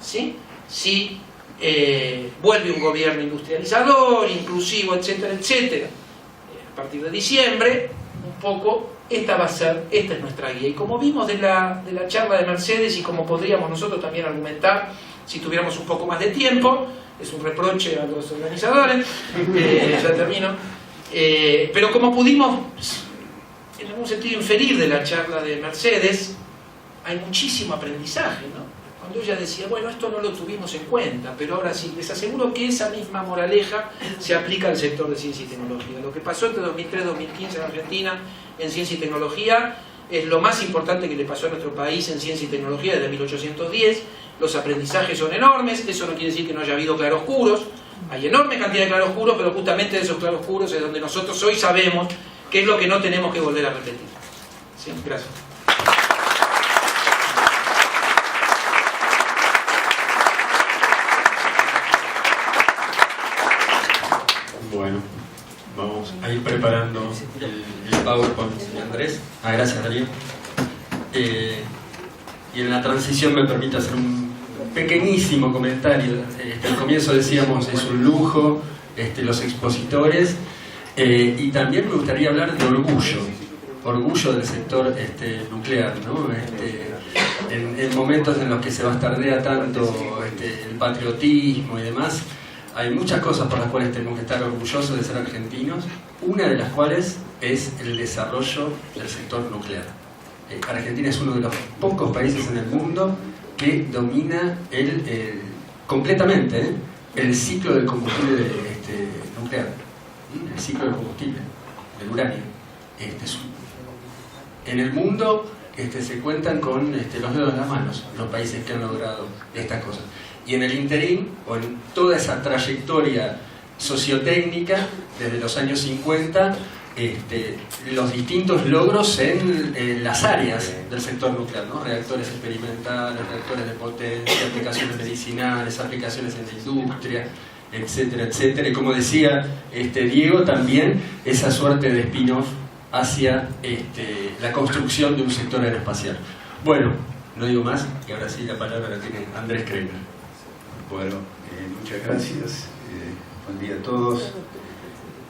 ¿sí?, si vuelve un gobierno industrializador, inclusivo, etcétera, etcétera, a partir de diciembre, un poco, esta es nuestra guía. Y como vimos de la charla de Mercedes, y como podríamos nosotros también argumentar si tuviéramos un poco más de tiempo, es un reproche a los organizadores, ya termino, pero como pudimos en algún sentido inferir de la charla de Mercedes, hay muchísimo aprendizaje, ¿no? Cuando ella decía, bueno, esto no lo tuvimos en cuenta, pero ahora sí, les aseguro que esa misma moraleja se aplica al sector de ciencia y tecnología. Lo que pasó entre 2003 y 2015 en Argentina en ciencia y tecnología es lo más importante que le pasó a nuestro país en ciencia y tecnología desde 1810. Los aprendizajes son enormes, eso no quiere decir que no haya habido claroscuros, hay enorme cantidad de claroscuros, pero justamente de esos claroscuros es donde nosotros hoy sabemos qué es lo que no tenemos que volver a repetir. ¿Sí? Gracias. Bueno, vamos a ir preparando el PowerPoint, señor Andrés. Gracias, Darío. Y en la transición me permite hacer un pequeñísimo comentario. Al comienzo decíamos, es un lujo los expositores. Y también me gustaría hablar de orgullo del sector nuclear, ¿no? En momentos en los que se bastardea tanto el patriotismo y demás, hay muchas cosas por las cuales tenemos que estar orgullosos de ser argentinos, una de las cuales es el desarrollo del sector nuclear. Argentina es uno de los pocos países en el mundo que domina completamente el ciclo del combustible nuclear, el ciclo del combustible, del uranio. En el mundo se cuentan con los dedos en las manos los países que han logrado estas cosas. Y en el interín, o en toda esa trayectoria sociotécnica, desde los años 50, los distintos logros en las áreas del sector nuclear, ¿no? Reactores experimentales, reactores de potencia, aplicaciones medicinales, aplicaciones en la industria, etcétera, etcétera. Y como decía Diego, también esa suerte de spin-off hacia la construcción de un sector aeroespacial. Bueno, no digo más, y ahora sí la palabra la tiene Andrés Kremer. Bueno, muchas gracias. Buen día a todos.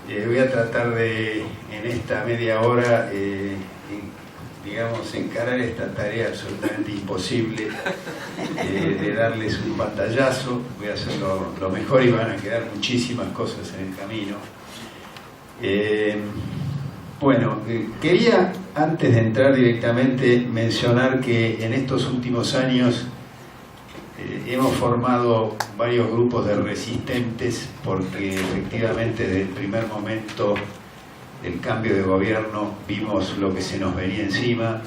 Voy a tratar de, en esta media hora, digamos, encarar esta tarea absolutamente imposible de darles un pantallazo. Voy a hacerlo lo mejor y van a quedar muchísimas cosas en el camino. Bueno, quería, antes de entrar directamente, mencionar que en estos últimos años hemos formado varios grupos de resistentes porque efectivamente desde el primer momento del cambio de gobierno vimos lo que se nos venía encima.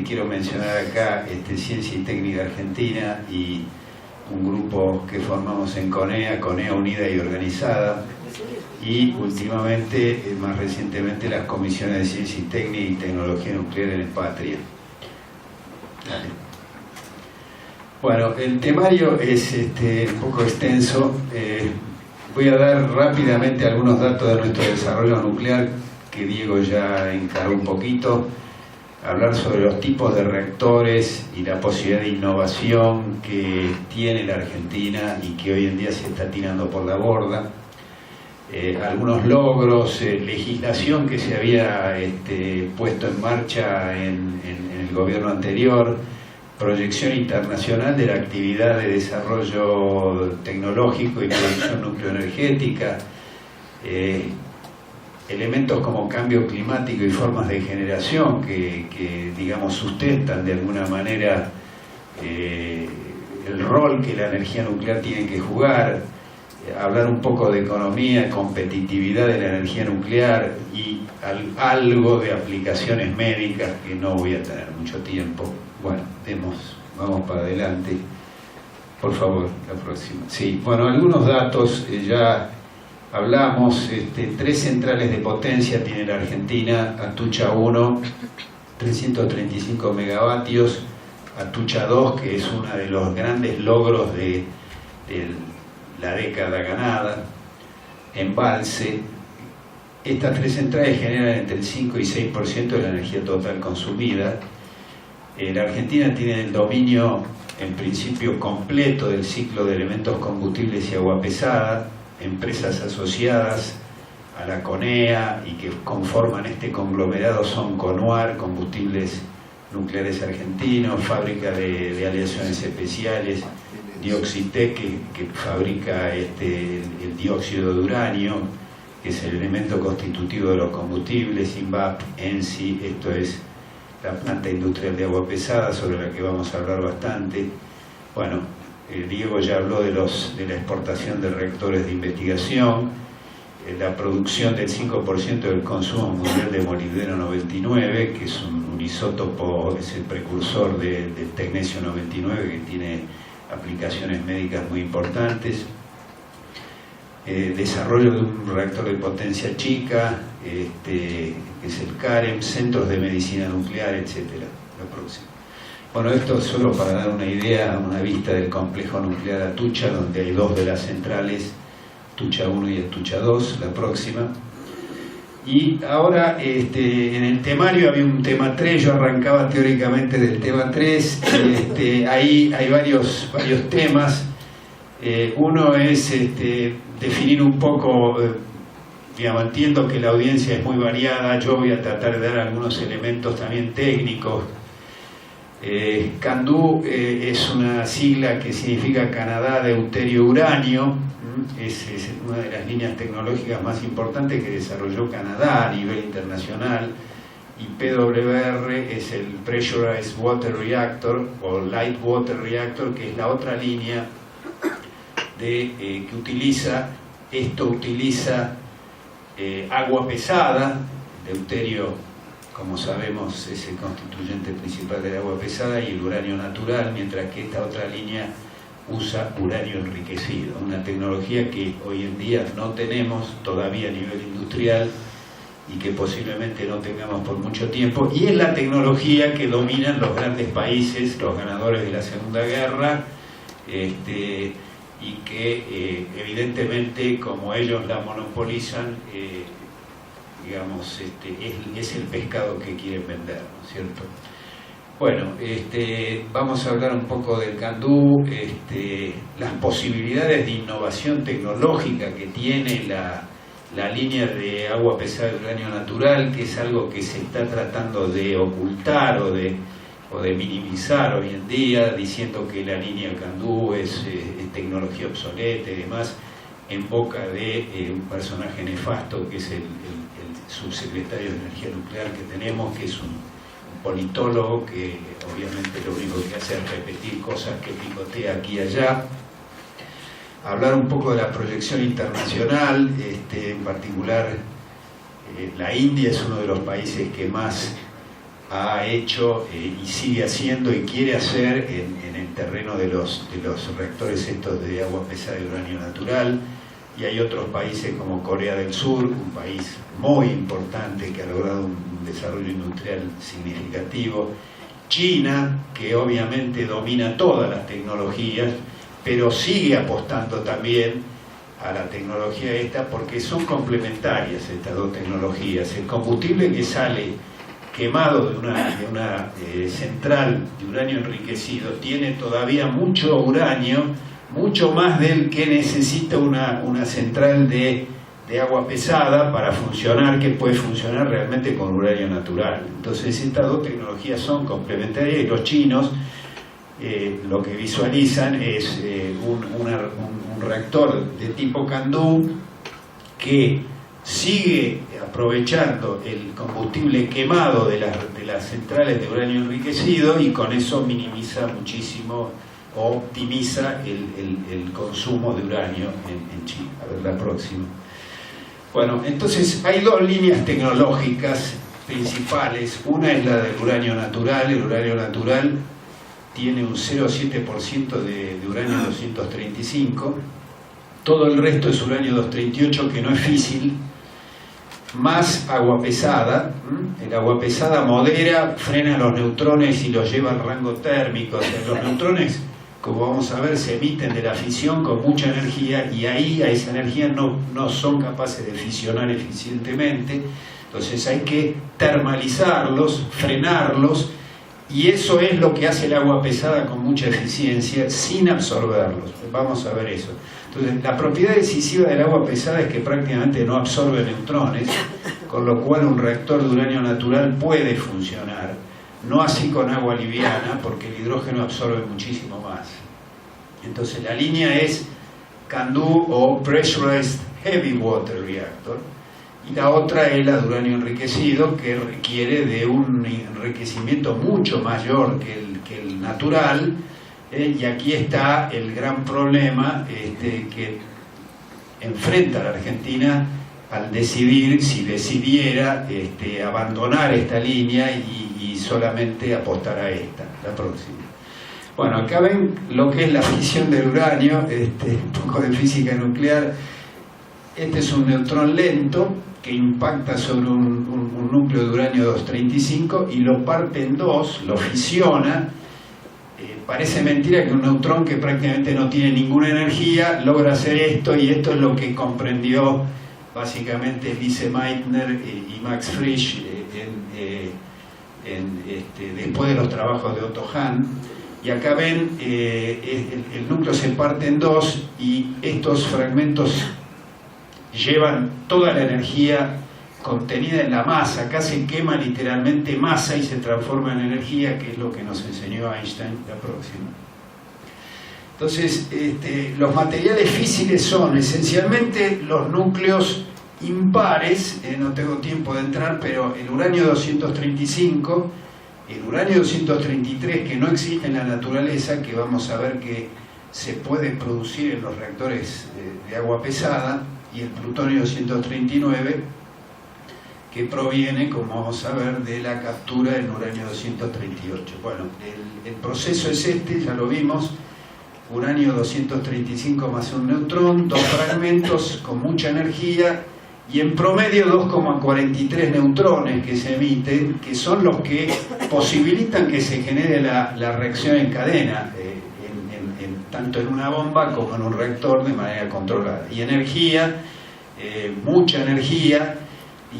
Quiero mencionar acá Ciencia y Técnica Argentina y un grupo que formamos en CONEA Unida y Organizada, y últimamente, más recientemente, las comisiones de Ciencia y Técnica y Tecnología Nuclear en Patria. Dale. Bueno, el temario es un poco extenso. Voy a dar rápidamente algunos datos de nuestro desarrollo nuclear, que Diego ya encaró un poquito. Hablar sobre los tipos de reactores y la posibilidad de innovación que tiene la Argentina y que hoy en día se está tirando por la borda. Algunos logros, legislación que se había puesto en marcha en el gobierno anterior, proyección internacional de la actividad de desarrollo tecnológico y producción nucleoenergética, elementos como cambio climático y formas de generación que digamos sustentan de alguna manera el rol que la energía nuclear tiene que jugar. Hablar un poco de economía, competitividad de la energía nuclear y algo de aplicaciones médicas, que no voy a tener mucho tiempo. Bueno, vamos para adelante. Por favor, la próxima. Sí, bueno, algunos datos, ya hablamos, 3 centrales de potencia tiene la Argentina: Atucha 1, 335 megavatios, Atucha 2, que es uno de los grandes logros de la década ganada, Embalse. Estas 3 centrales generan entre el 5 y 6% de la energía total consumida. La Argentina tiene el dominio, en principio, completo del ciclo de elementos combustibles y agua pesada. Empresas asociadas a la CONEA y que conforman este conglomerado son CONUAR, Combustibles Nucleares Argentinos, Fábrica de Aleaciones Especiales, Dioxitec, que fabrica el dióxido de uranio, que es el elemento constitutivo de los combustibles, INVAP, ENSI, esto es la planta industrial de agua pesada, sobre la que vamos a hablar bastante. Bueno, Diego ya habló de la exportación de reactores de investigación, la producción del 5% del consumo mundial de molibdeno 99, que es un isótopo, es el precursor del tecnesio 99, que tiene aplicaciones médicas muy importantes. Desarrollo de un reactor de potencia chica, que es el CAREM, centros de medicina nuclear, etcétera. La próxima. Bueno, esto solo para dar una idea, una vista del complejo nuclear Atucha, donde hay 2 de las centrales, Atucha 1 y Atucha 2, la próxima. Y ahora, en el temario había un tema 3, yo arrancaba teóricamente del tema 3, ahí hay varios temas. Uno es definir un poco, digamos, entiendo que la audiencia es muy variada, yo voy a tratar de dar algunos elementos también técnicos. CANDU es una sigla que significa Canadá Deuterio Uranio, es una de las líneas tecnológicas más importantes que desarrolló Canadá a nivel internacional, y PWR es el Pressurized Water Reactor o Light Water Reactor, que es la otra línea que utiliza agua pesada. Deuterio, como sabemos, es el constituyente principal del agua pesada, y el uranio natural, mientras que esta otra línea usa uranio enriquecido, una tecnología que hoy en día no tenemos todavía a nivel industrial y que posiblemente no tengamos por mucho tiempo, y es la tecnología que dominan los grandes países, los ganadores de la Segunda Guerra, y que evidentemente, como ellos la monopolizan, digamos, es el pescado que quieren vender, ¿no es cierto? Bueno, vamos a hablar un poco del CANDU, las posibilidades de innovación tecnológica que tiene la línea de agua pesada de uranio natural, que es algo que se está tratando de ocultar o de minimizar hoy en día, diciendo que la línea CANDU es tecnología obsoleta y demás, en boca de un personaje nefasto que es el subsecretario de Energía Nuclear que tenemos, que es un politólogo que obviamente lo único que hace es repetir cosas que picotea aquí y allá. Hablar un poco de la proyección internacional, en particular la India es uno de los países que más ha hecho y sigue haciendo y quiere hacer en el terreno de los reactores estos de agua pesada y uranio natural, y hay otros países como Corea del Sur, un país muy importante que ha logrado un desarrollo industrial significativo, China, que obviamente domina todas las tecnologías, pero sigue apostando también a la tecnología esta porque son complementarias estas dos tecnologías. El combustible que sale quemado de una central de uranio enriquecido tiene todavía mucho uranio, mucho más del que necesita una central de agua pesada para funcionar, que puede funcionar realmente con uranio natural. Entonces estas dos tecnologías son complementarias, y los chinos lo que visualizan es un reactor de tipo CANDU que sigue aprovechando el combustible quemado de las centrales de uranio enriquecido, y con eso minimiza muchísimo o optimiza el consumo de uranio en China. A ver, la próxima. Bueno, entonces hay dos líneas tecnológicas principales. Una es la del uranio natural. El uranio natural tiene un 0,7% de uranio 235. Todo el resto es uranio 238, que no es físil, más agua pesada. El agua pesada modera, frena los neutrones y los lleva al rango térmico. O sea, los neutrones, como vamos a ver, se emiten de la fisión con mucha energía, y ahí a esa energía no son capaces de fisionar eficientemente. Entonces hay que termalizarlos, frenarlos, y eso es lo que hace el agua pesada con mucha eficiencia sin absorberlos. Vamos a ver eso. Entonces, la propiedad decisiva del agua pesada es que prácticamente no absorbe neutrones, con lo cual un reactor de uranio natural puede funcionar. No así con agua liviana, porque el hidrógeno absorbe muchísimo más. Entonces la línea es CANDU o Pressurized Heavy Water Reactor, y la otra es la de uranio enriquecido, que requiere de un enriquecimiento mucho mayor que el natural, y aquí está el gran problema que enfrenta la Argentina al decidir, si decidiera abandonar esta línea y solamente apostar a esta, la próxima. Bueno, acá ven lo que es la fisión del uranio, un poco de física nuclear. Este es un neutrón lento que impacta sobre un núcleo de uranio 235 y lo parte en dos, lo fisiona. Parece mentira que un neutrón que prácticamente no tiene ninguna energía logra hacer esto, y esto es lo que comprendió básicamente Lise Meitner y Max Frisch después de los trabajos de Otto Hahn. Y acá ven, el núcleo se parte en dos, y estos fragmentos llevan toda la energía contenida en la masa. Acá se quema literalmente masa y se transforma en energía, que es lo que nos enseñó Einstein. La próxima. Entonces, los materiales físiles son esencialmente los núcleos impares, no tengo tiempo de entrar, pero el uranio 235, el uranio 233, que no existe en la naturaleza, que vamos a ver que se puede producir en los reactores de agua pesada, y el plutonio 239, que proviene, como vamos a ver, de la captura del uranio 238. Bueno, el proceso es este, ya lo vimos: uranio 235 más un neutrón, dos fragmentos con mucha energía, y en promedio 2,43 neutrones que se emiten, que son los que posibilitan que se genere la reacción en cadena, tanto en una bomba como en un reactor, de manera controlada. Y energía, mucha energía,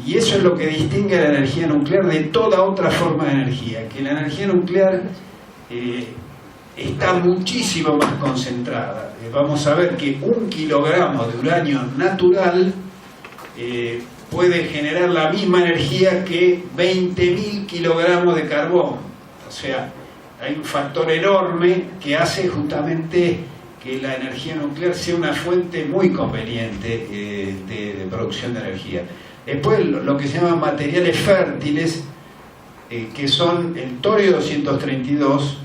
y eso es lo que distingue a la energía nuclear de toda otra forma de energía, que la energía nuclear está muchísimo más concentrada. Vamos a ver que 1 kilogramo de uranio natural puede generar la misma energía que 20.000 kilogramos de carbón. O sea, hay un factor enorme que hace justamente que la energía nuclear sea una fuente muy conveniente de producción de energía. Después, lo que se llaman materiales fértiles, que son el torio 232,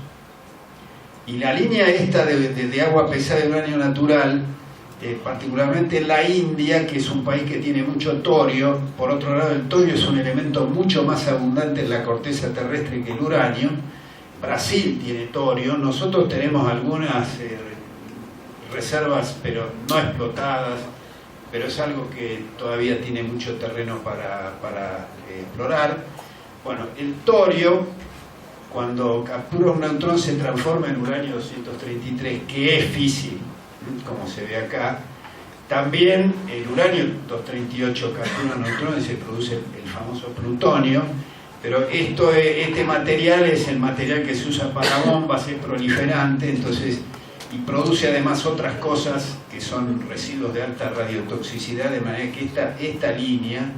y la línea esta de agua pesada de uranio natural, particularmente en la India, que es un país que tiene mucho torio. Por otro lado, el torio es un elemento mucho más abundante en la corteza terrestre que el uranio. Brasil tiene torio, nosotros tenemos algunas reservas, pero no explotadas, pero es algo que todavía tiene mucho terreno para explorar. Bueno, el torio, cuando captura un neutrón, se transforma en uranio 233, que es físico, como se ve acá. También el uranio 238 captura neutrones y se produce el famoso plutonio, pero este material es el material que se usa para bombas, es proliferante, entonces, y produce además otras cosas que son residuos de alta radiotoxicidad, de manera que esta línea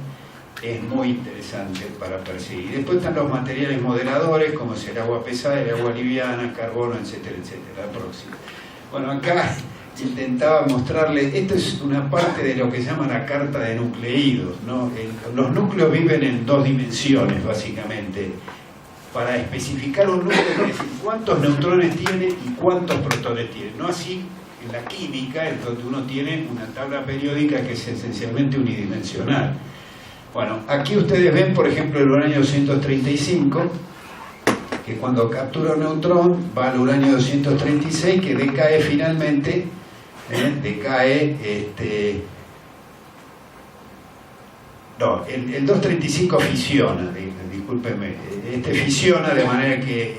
es muy interesante para perseguir. Y después están los materiales moderadores, como es el agua pesada, el agua liviana, carbono, etcétera, etcétera. La próxima. Bueno, acá intentaba mostrarles, esto es una parte de lo que se llama la carta de nucleídos, ¿no? Los núcleos viven en dos dimensiones, básicamente. Para especificar un núcleo, es decir, cuántos neutrones tiene y cuántos protones tiene. No así en la química, en donde uno tiene una tabla periódica que es esencialmente unidimensional. Bueno, aquí ustedes ven, por ejemplo, el uranio 235, que cuando captura un neutrón va al uranio 236, que decae finalmente, el 235 fisiona, discúlpenme, fisiona de manera que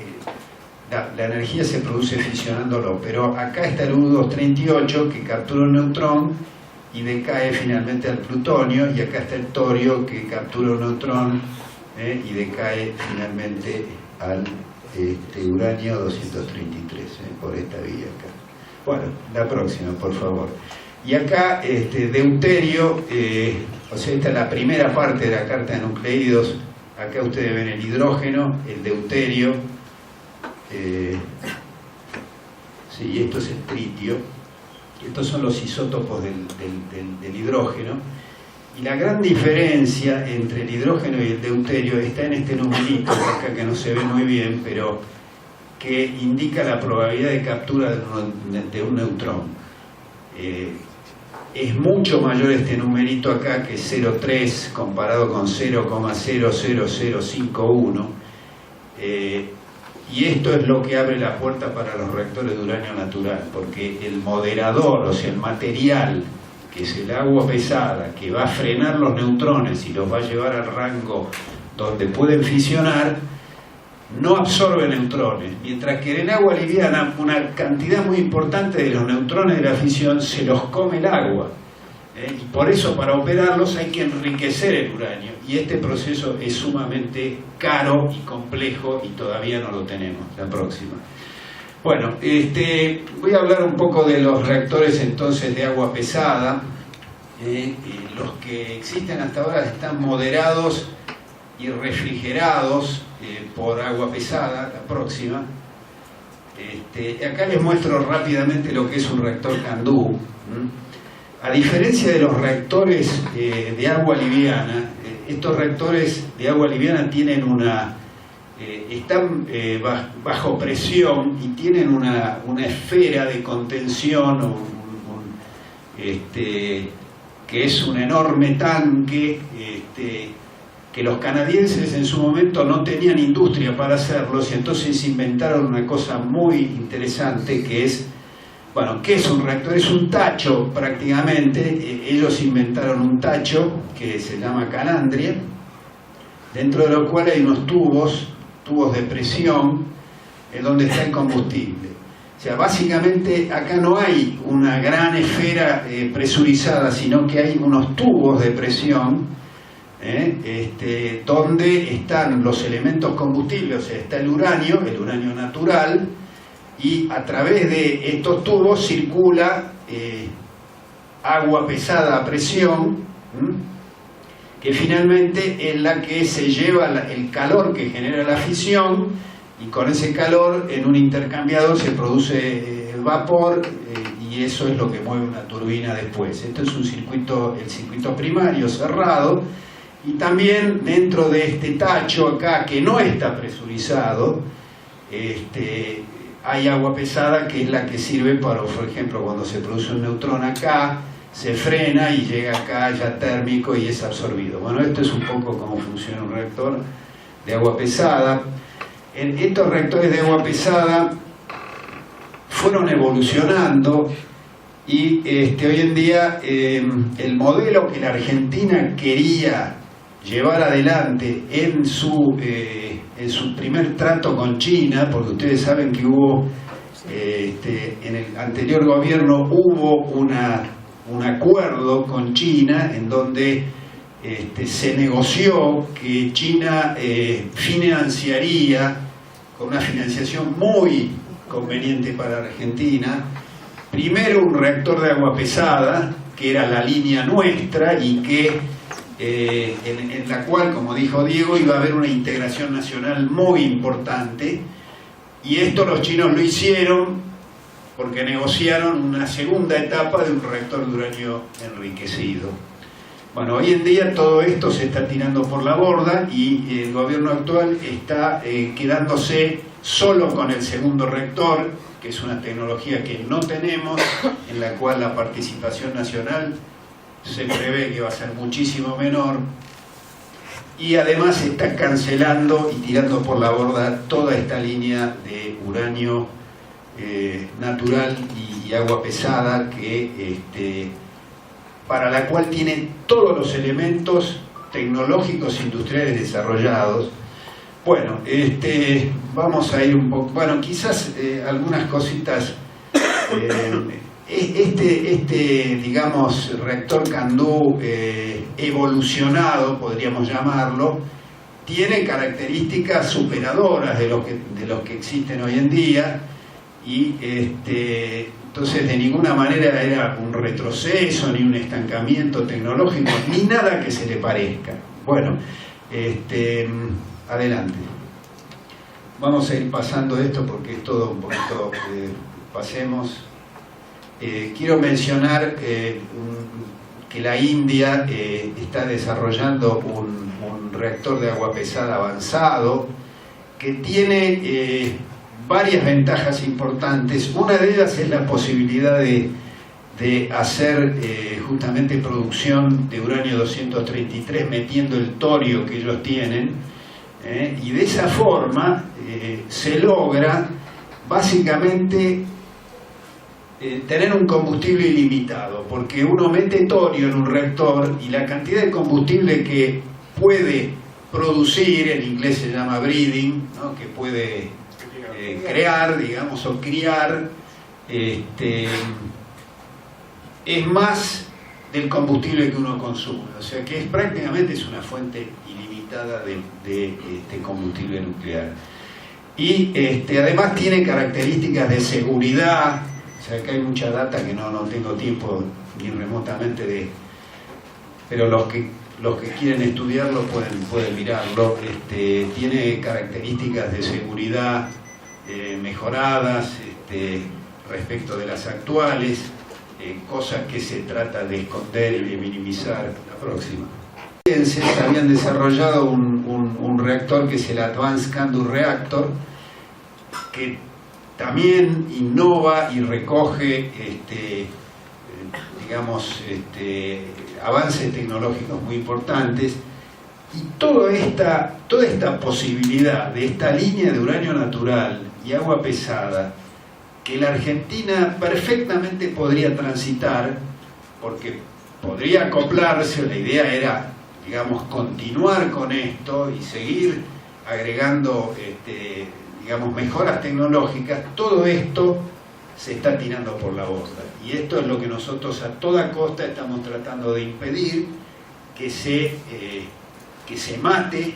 la energía se produce fisionándolo, pero acá está el U238 que captura un neutrón y decae finalmente al plutonio, y acá está el torio que captura un neutrón y decae finalmente al uranio 233, por esta vía acá. Bueno, la próxima, por favor. Y acá, deuterio, o sea, esta es la primera parte de la carta de nucleídos. Acá ustedes ven el hidrógeno, el deuterio, sí, esto es el tritio. Estos son los isótopos del hidrógeno. Y la gran diferencia entre el hidrógeno y el deuterio está en este numerito, acá que no se ve muy bien, pero que indica la probabilidad de captura de un neutrón. Es mucho mayor este numerito acá, que es 0,3 comparado con 0,00051. Y esto es lo que abre la puerta para los reactores de uranio natural, porque el moderador, o sea, el material, que es el agua pesada, que va a frenar los neutrones y los va a llevar al rango donde pueden fisionar, no absorbe neutrones, mientras que en el agua liviana una cantidad muy importante de los neutrones de la fisión se los come el agua. Y por eso, para operarlos hay que enriquecer el uranio, y este proceso es sumamente caro y complejo y todavía no lo tenemos. La próxima. Bueno, voy a hablar un poco de los reactores entonces de agua pesada. Los que existen hasta ahora están moderados y refrigerados por agua pesada, la próxima. Acá les muestro rápidamente lo que es un reactor CANDU. A diferencia de los reactores de agua liviana, estos reactores de agua liviana tienen están bajo presión y tienen una esfera de contención que es un enorme tanque que los canadienses en su momento no tenían industria para hacerlos, y entonces inventaron una cosa muy interesante que es, bueno, ¿qué es un reactor? Es un tacho prácticamente. Ellos inventaron un tacho que se llama calandria, dentro de lo cual hay unos tubos de presión donde está el combustible. O sea, básicamente acá no hay una gran esfera presurizada, sino que hay unos tubos de presión donde están los elementos combustibles. O sea, está el uranio natural, y a través de estos tubos circula agua pesada a presión, que finalmente es la que se lleva el calor que genera la fisión, y con ese calor en un intercambiador se produce vapor, y eso es lo que mueve una turbina después. Esto es el circuito primario cerrado, y también dentro de este tacho acá, que no está presurizado, hay agua pesada, que es la que sirve para, por ejemplo, cuando se produce un neutrón acá, se frena y llega acá ya térmico y es absorbido. Bueno, esto es un poco cómo funciona un reactor de agua pesada. Estos reactores de agua pesada fueron evolucionando, y hoy en día el modelo que la Argentina quería llevar adelante en su primer trato con China, porque ustedes saben que hubo en el anterior gobierno hubo un acuerdo con China en donde se negoció que China financiaría, con una financiación muy conveniente para Argentina, primero un reactor de agua pesada, que era la línea nuestra, y que en la cual, como dijo Diego, iba a haber una integración nacional muy importante, y esto los chinos lo hicieron porque negociaron una segunda etapa de un reactor de uranio enriquecido. Bueno, hoy en día todo esto se está tirando por la borda, y el gobierno actual está quedándose solo con el segundo reactor, que es una tecnología que no tenemos, en la cual la participación nacional se prevé que va a ser muchísimo menor, y además está cancelando y tirando por la borda toda esta línea de uranio natural y agua pesada, para la cual tiene todos los elementos tecnológicos industriales desarrollados. Bueno, vamos a ir un poco, bueno, quizás algunas cositas. Digamos, reactor CANDU evolucionado, podríamos llamarlo, tiene características superadoras de los que existen hoy en día, y entonces de ninguna manera era un retroceso, ni un estancamiento tecnológico, ni nada que se le parezca. Bueno, adelante. Vamos a ir pasando esto porque es todo un poquito, pasemos. Quiero mencionar que la India está desarrollando un reactor de agua pesada avanzado que tiene varias ventajas importantes. Una de ellas es la posibilidad de hacer justamente producción de uranio 233 metiendo el torio que ellos tienen, y de esa forma se logra básicamente tener un combustible ilimitado, porque uno mete torio en un reactor y la cantidad de combustible que puede producir, en inglés se llama breeding, ¿no? Que puede crear, digamos, o criar, es más del combustible que uno consume. O sea que prácticamente es una fuente ilimitada de combustible nuclear. Y además tiene características de seguridad. O sea que hay mucha data que no tengo tiempo ni remotamente pero los que quieren estudiarlo pueden mirarlo. Tiene características de seguridad mejoradas respecto de las actuales, cosas que se trata de esconder y de minimizar. La próxima. Se habían desarrollado un reactor que es el Advanced Candu Reactor, que también innova y recoge digamos, avances tecnológicos muy importantes, y toda esta posibilidad de esta línea de uranio natural y agua pesada que la Argentina perfectamente podría transitar, porque podría acoplarse. La idea era, digamos, continuar con esto y seguir agregando digamos, mejoras tecnológicas. Todo esto se está tirando por la borda, y esto es lo que nosotros a toda costa estamos tratando de impedir, que se mate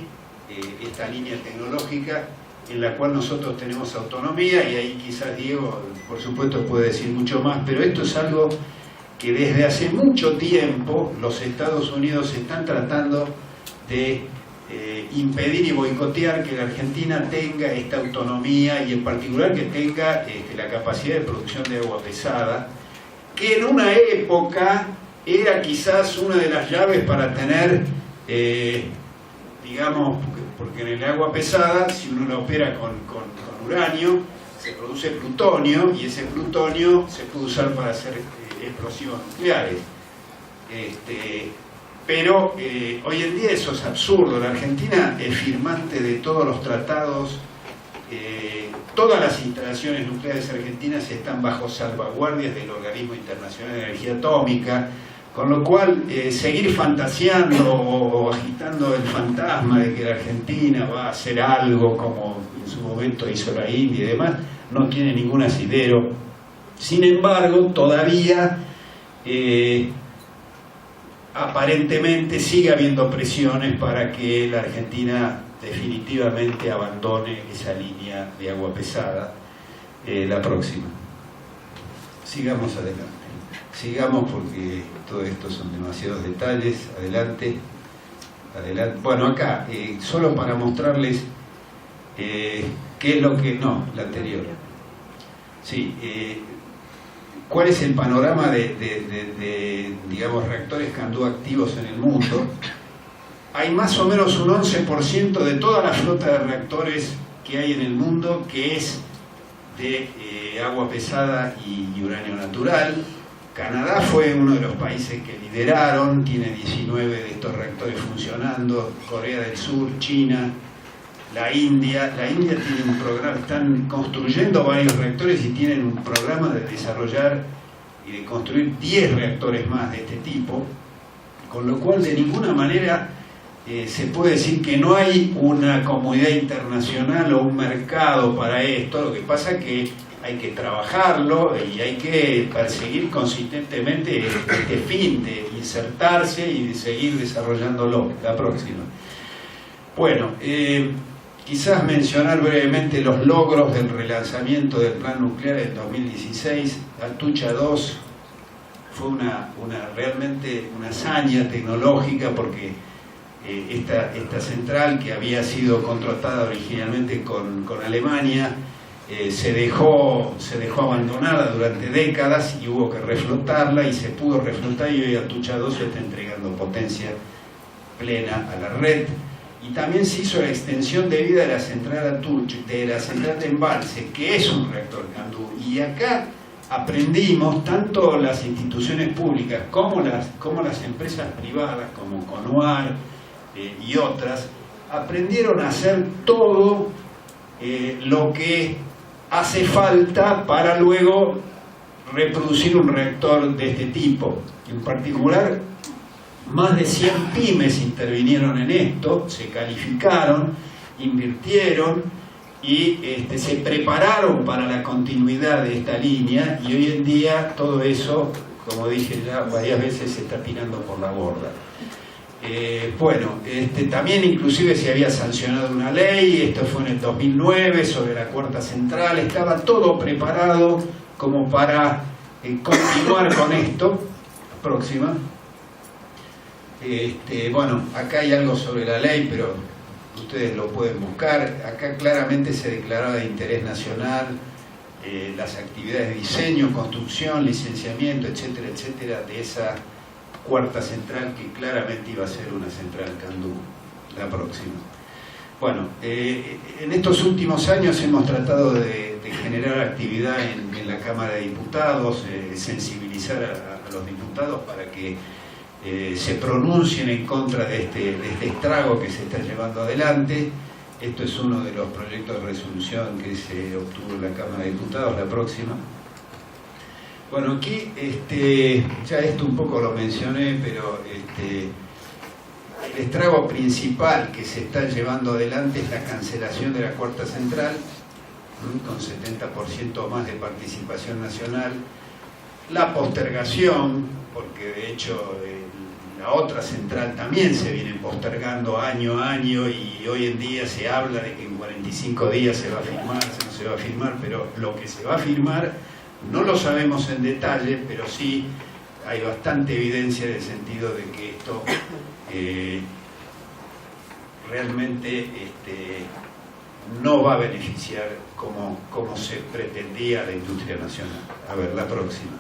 esta línea tecnológica en la cual nosotros tenemos autonomía. Y ahí quizás Diego, por supuesto, puede decir mucho más, pero esto es algo que desde hace mucho tiempo los Estados Unidos están tratando de impedir y boicotear que la Argentina tenga esta autonomía, y en particular que tenga la capacidad de producción de agua pesada, que en una época era quizás una de las llaves para tener, digamos, porque en el agua pesada, si uno la opera con uranio, se produce plutonio, y ese plutonio se puede usar para hacer explosivos nucleares. Pero hoy en día eso es absurdo. La Argentina es firmante de todos los tratados, todas las instalaciones nucleares argentinas están bajo salvaguardias del Organismo Internacional de Energía Atómica, con lo cual seguir fantaseando o agitando el fantasma de que la Argentina va a hacer algo como en su momento hizo la India y demás, no tiene ningún asidero. Sin embargo, todavía aparentemente sigue habiendo presiones para que la Argentina definitivamente abandone esa línea de agua pesada. La próxima. Sigamos adelante. Sigamos, porque todo esto son demasiados detalles. Adelante. Adelante. Bueno, acá, solo para mostrarles qué es lo que... No, la anterior. Sí, ¿cuál es el panorama de digamos, reactores Candu activos en el mundo? Hay más o menos un 11% de toda la flota de reactores que hay en el mundo que es de agua pesada y uranio natural. Canadá fue uno de los países que lideraron, tiene 19 de estos reactores funcionando. Corea del Sur, China, la India tiene un programa, están construyendo varios reactores y tienen un programa de desarrollar y de construir 10 reactores más de este tipo, con lo cual de ninguna manera se puede decir que no hay una comunidad internacional o un mercado para esto. Lo que pasa es que hay que trabajarlo y hay que perseguir consistentemente este fin de insertarse y de seguir desarrollándolo. La próxima. Bueno, quizás mencionar brevemente los logros del relanzamiento del plan nuclear en 2016. Atucha 2 fue realmente una hazaña tecnológica, porque esta central, que había sido contratada originalmente con Alemania, se dejó abandonada durante décadas y hubo que reflotarla, y se pudo reflotar, y hoy Atucha 2 está entregando potencia plena a la red. Y también se hizo la extensión de vida de la central Atucha, de la central de embalse, que es un reactor Candu. Y acá aprendimos, tanto las instituciones públicas como las empresas privadas, como Conuar y otras, aprendieron a hacer todo lo que hace falta para luego reproducir un reactor de este tipo. En particular, más de 100 pymes intervinieron en esto, se calificaron, invirtieron y se prepararon para la continuidad de esta línea, y hoy en día todo eso, como dije ya varias veces, se está tirando por la borda. Bueno, también inclusive se había sancionado una ley, esto fue en el 2009, sobre la cuarta central. Estaba todo preparado como para continuar con esto. Próxima. Bueno, acá hay algo sobre la ley, pero ustedes lo pueden buscar. Acá claramente se declaraba de interés nacional las actividades de diseño, construcción, licenciamiento, etcétera, etcétera, de esa cuarta central que claramente iba a ser una central Candú, la próxima. Bueno, en estos últimos años hemos tratado de generar actividad en la Cámara de Diputados, sensibilizar a los diputados para que se pronuncien en contra de este estrago que se está llevando adelante. Esto es uno de los proyectos de resolución que se obtuvo en la Cámara de Diputados, la próxima. Bueno, aquí ya esto un poco lo mencioné, pero el estrago principal que se está llevando adelante es la cancelación de la cuarta central, con 70% más de participación nacional, la postergación, porque de hecho la otra central también se viene postergando año a año, y hoy en día se habla de que en 45 días se va a firmar, no se va a firmar, pero lo que se va a firmar no lo sabemos en detalle, pero sí hay bastante evidencia en el sentido de que esto realmente no va a beneficiar como se pretendía a la industria nacional. A ver, la próxima.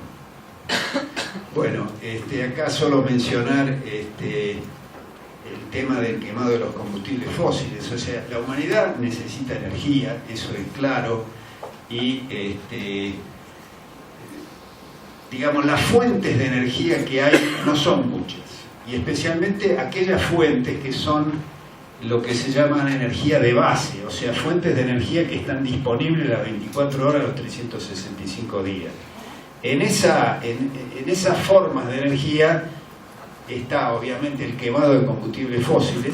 Bueno, acá solo mencionar el tema del quemado de los combustibles fósiles. O sea, la humanidad necesita energía, eso es claro, y digamos, las fuentes de energía que hay no son muchas, y especialmente aquellas fuentes que son lo que se llaman energía de base, o sea, fuentes de energía que están disponibles las 24 horas, los 365 días. En esas formas de energía está obviamente el quemado de combustibles fósiles,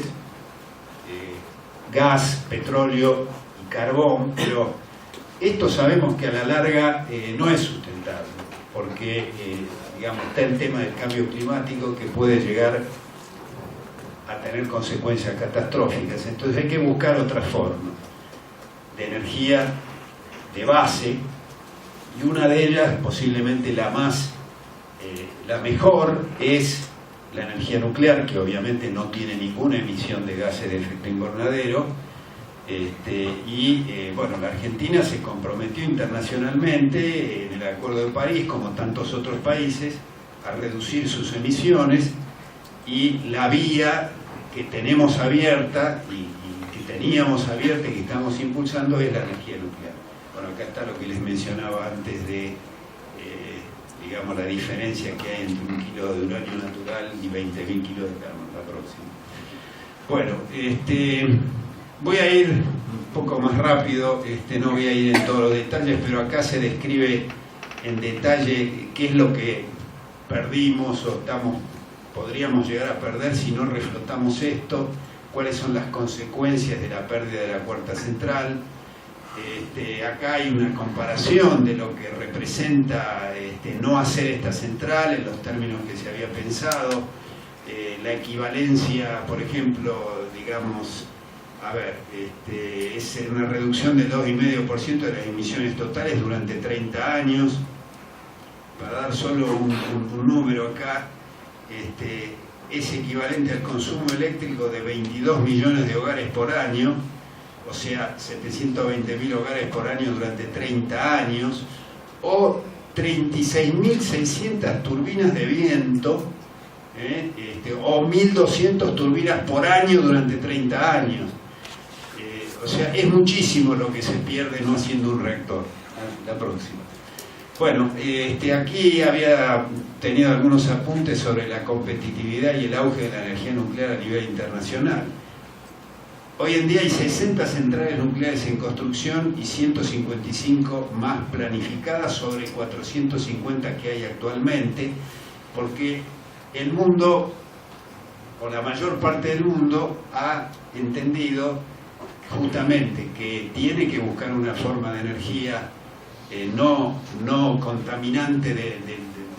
gas, petróleo y carbón, pero esto sabemos que a la larga no es sustentable, porque digamos, está el tema del cambio climático que puede llegar a tener consecuencias catastróficas. Entonces hay que buscar otras formas de energía de base, y una de ellas, posiblemente la mejor, es la energía nuclear, que obviamente no tiene ninguna emisión de gases de efecto invernadero. Bueno, la Argentina se comprometió internacionalmente en el Acuerdo de París, como tantos otros países, a reducir sus emisiones, y la vía que tenemos abierta y que teníamos abierta y que estamos impulsando es la energía nuclear. Bueno, acá está lo que les mencionaba antes de digamos, la diferencia que hay entre 1 kilo de uranio natural y 20.000 kilos de carbón, la próxima. Bueno, voy a ir un poco más rápido, no voy a ir en todos los detalles, pero acá se describe en detalle qué es lo que perdimos o podríamos llegar a perder si no reflotamos esto, cuáles son las consecuencias de la pérdida de la cuarta central. Acá hay una comparación de lo que representa no hacer esta central en los términos que se había pensado, la equivalencia, por ejemplo, digamos, a ver, es una reducción del 2,5% de las emisiones totales durante 30 años. Para dar solo un número acá, es equivalente al consumo eléctrico de 22 millones de hogares por año, o sea, 720.000 hogares por año durante 30 años, o 36.600 turbinas de viento, o 1.200 turbinas por año durante 30 años. O sea, es muchísimo lo que se pierde no haciendo un reactor. La próxima. Bueno, aquí había tenido algunos apuntes sobre la competitividad y el auge de la energía nuclear a nivel internacional. Hoy en día hay 60 centrales nucleares en construcción y 155 más planificadas sobre 450 que hay actualmente, porque el mundo, o la mayor parte del mundo, ha entendido justamente que tiene que buscar una forma de energía no contaminante de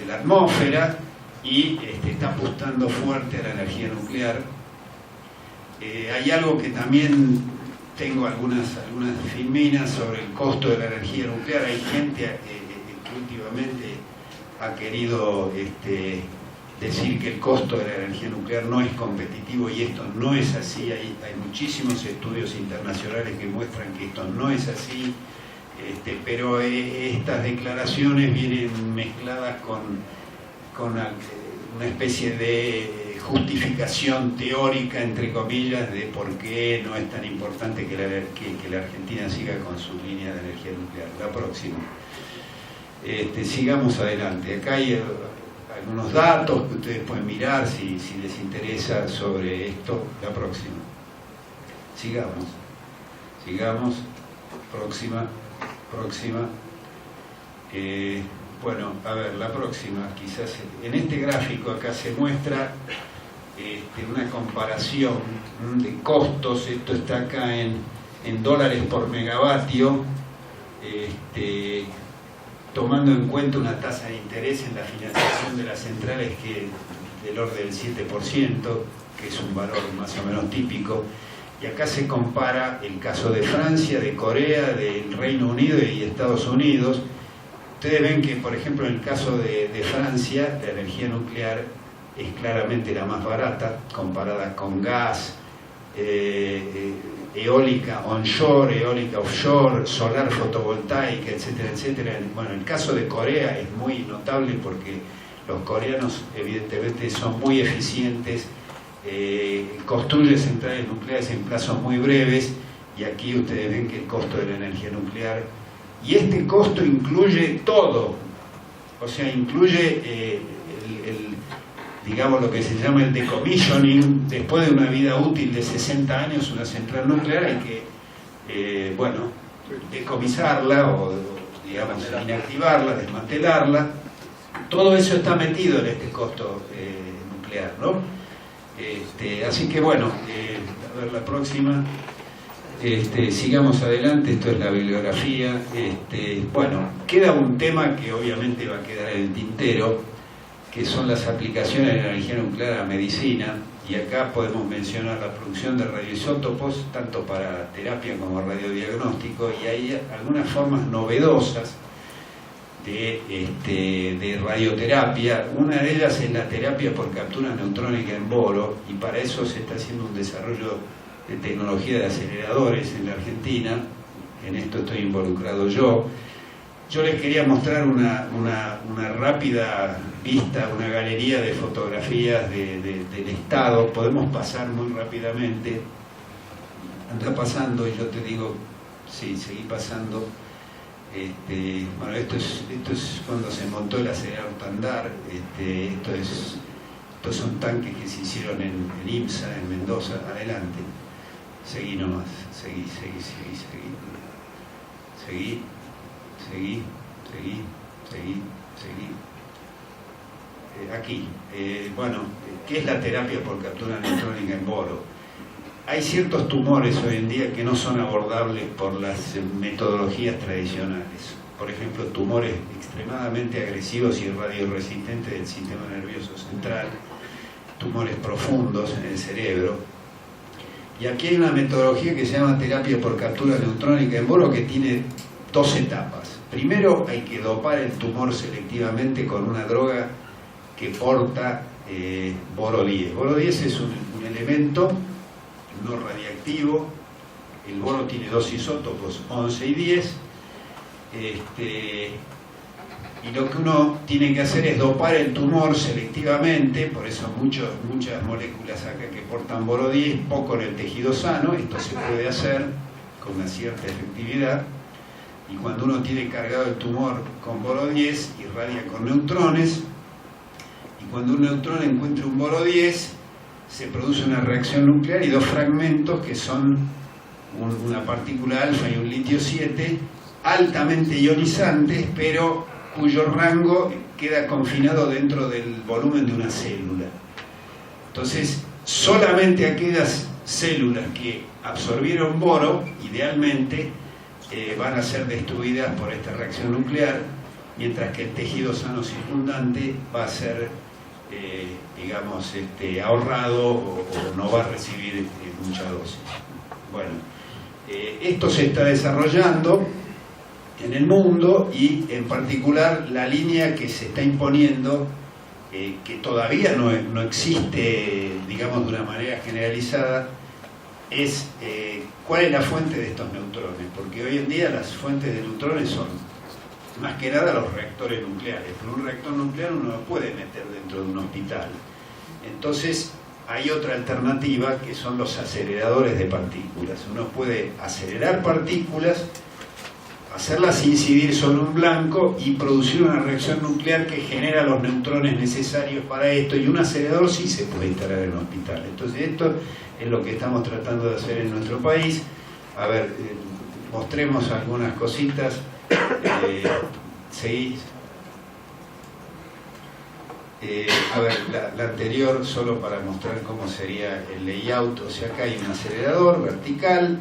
la atmósfera, y está apostando fuerte a la energía nuclear. Hay algo que también tengo algunas filminas sobre el costo de la energía nuclear. Hay gente que últimamente ha querido decir que el costo de la energía nuclear no es competitivo, y esto no es así. Hay muchísimos estudios internacionales que muestran que esto no es así, pero estas declaraciones vienen mezcladas con una especie de justificación teórica, entre comillas, de por qué no es tan importante que la Argentina siga con su línea de energía nuclear. La próxima. Sigamos adelante. Acá hay algunos datos que ustedes pueden mirar si les interesa sobre esto. La próxima. Sigamos. Próxima. Bueno, a ver, la próxima. Quizás en este gráfico acá se muestra una comparación de costos. Esto está acá en dólares por megavatio, tomando en cuenta una tasa de interés en la financiación de las centrales que del orden del 7%, que es un valor más o menos típico. Y acá se compara el caso de Francia, de Corea, del Reino Unido y Estados Unidos. Ustedes ven que, por ejemplo, en el caso de Francia, la energía nuclear es claramente la más barata, comparada con gas, eólica onshore, eólica offshore, solar fotovoltaica, etcétera, etcétera. Bueno, el caso de Corea es muy notable porque los coreanos evidentemente son muy eficientes, construyen centrales nucleares en plazos muy breves, y aquí ustedes ven que el costo de la energía nuclear, y este costo incluye todo, o sea, incluye digamos lo que se llama el decommissioning. Después de una vida útil de 60 años, una central nuclear hay que, decomisarla o digamos, inactivarla, desmantelarla. Todo eso está metido en este costo nuclear, ¿no? Así que bueno, a ver la próxima. Sigamos adelante. Esto es la bibliografía. Bueno, queda un tema que obviamente va a quedar en el tintero, que son las aplicaciones de la energía nuclear a la medicina, y acá podemos mencionar la producción de radioisótopos, tanto para terapia como radiodiagnóstico, y hay algunas formas novedosas de radioterapia. Una de ellas es la terapia por captura neutrónica en boro, y para eso se está haciendo un desarrollo de tecnología de aceleradores en la Argentina. En esto estoy involucrado yo. Yo les quería mostrar una rápida vista, una galería de fotografías del estado. Podemos pasar muy rápidamente. Anda pasando y yo te digo, sí, seguí pasando. Bueno, esto es cuando se montó el acelerador Tandar. Estos son tanques que se hicieron en IMSA, en Mendoza. Adelante. Seguí nomás. Seguí. Aquí, bueno, ¿qué es la terapia por captura neutrónica en boro? Hay ciertos tumores hoy en día que no son abordables por las metodologías tradicionales. Por ejemplo, tumores extremadamente agresivos y radioresistentes del sistema nervioso central, tumores profundos en el cerebro. Y aquí hay una metodología que se llama terapia por captura neutrónica en boro, que tiene dos etapas. Primero hay que dopar el tumor selectivamente con una droga que porta boro 10. Boro 10 es un elemento no radiactivo. El boro tiene dos isótopos, 11 y 10. Y lo que uno tiene que hacer es dopar el tumor selectivamente, por eso muchas moléculas acá que portan boro 10, poco en el tejido sano. Esto se puede hacer con una cierta efectividad. Y cuando uno tiene cargado el tumor con boro 10, irradia con neutrones, y cuando un neutrón encuentra un boro 10, se produce una reacción nuclear y dos fragmentos que son una partícula alfa y un litio 7, altamente ionizantes, pero cuyo rango queda confinado dentro del volumen de una célula. Entonces, solamente aquellas células que absorbieron boro, idealmente, van a ser destruidas por esta reacción nuclear, mientras que el tejido sano circundante va a ser, digamos, ahorrado o no va a recibir mucha dosis. Bueno, esto se está desarrollando en el mundo, y en particular la línea que se está imponiendo que todavía no existe, digamos, de una manera generalizada, es cuál es la fuente de estos neutrones, porque hoy en día las fuentes de neutrones son más que nada los reactores nucleares, pero un reactor nuclear uno lo puede meter dentro de un hospital. Entonces hay otra alternativa que son los aceleradores de partículas. Uno puede acelerar partículas, hacerlas incidir sobre un blanco y producir una reacción nuclear que genera los neutrones necesarios para esto, y un acelerador sí se puede instalar en un hospital. Entonces esto es lo que estamos tratando de hacer en nuestro país. A ver, mostremos algunas cositas. Seguís. A ver, la anterior, solo para mostrar cómo sería el layout. O sea, acá hay un acelerador vertical,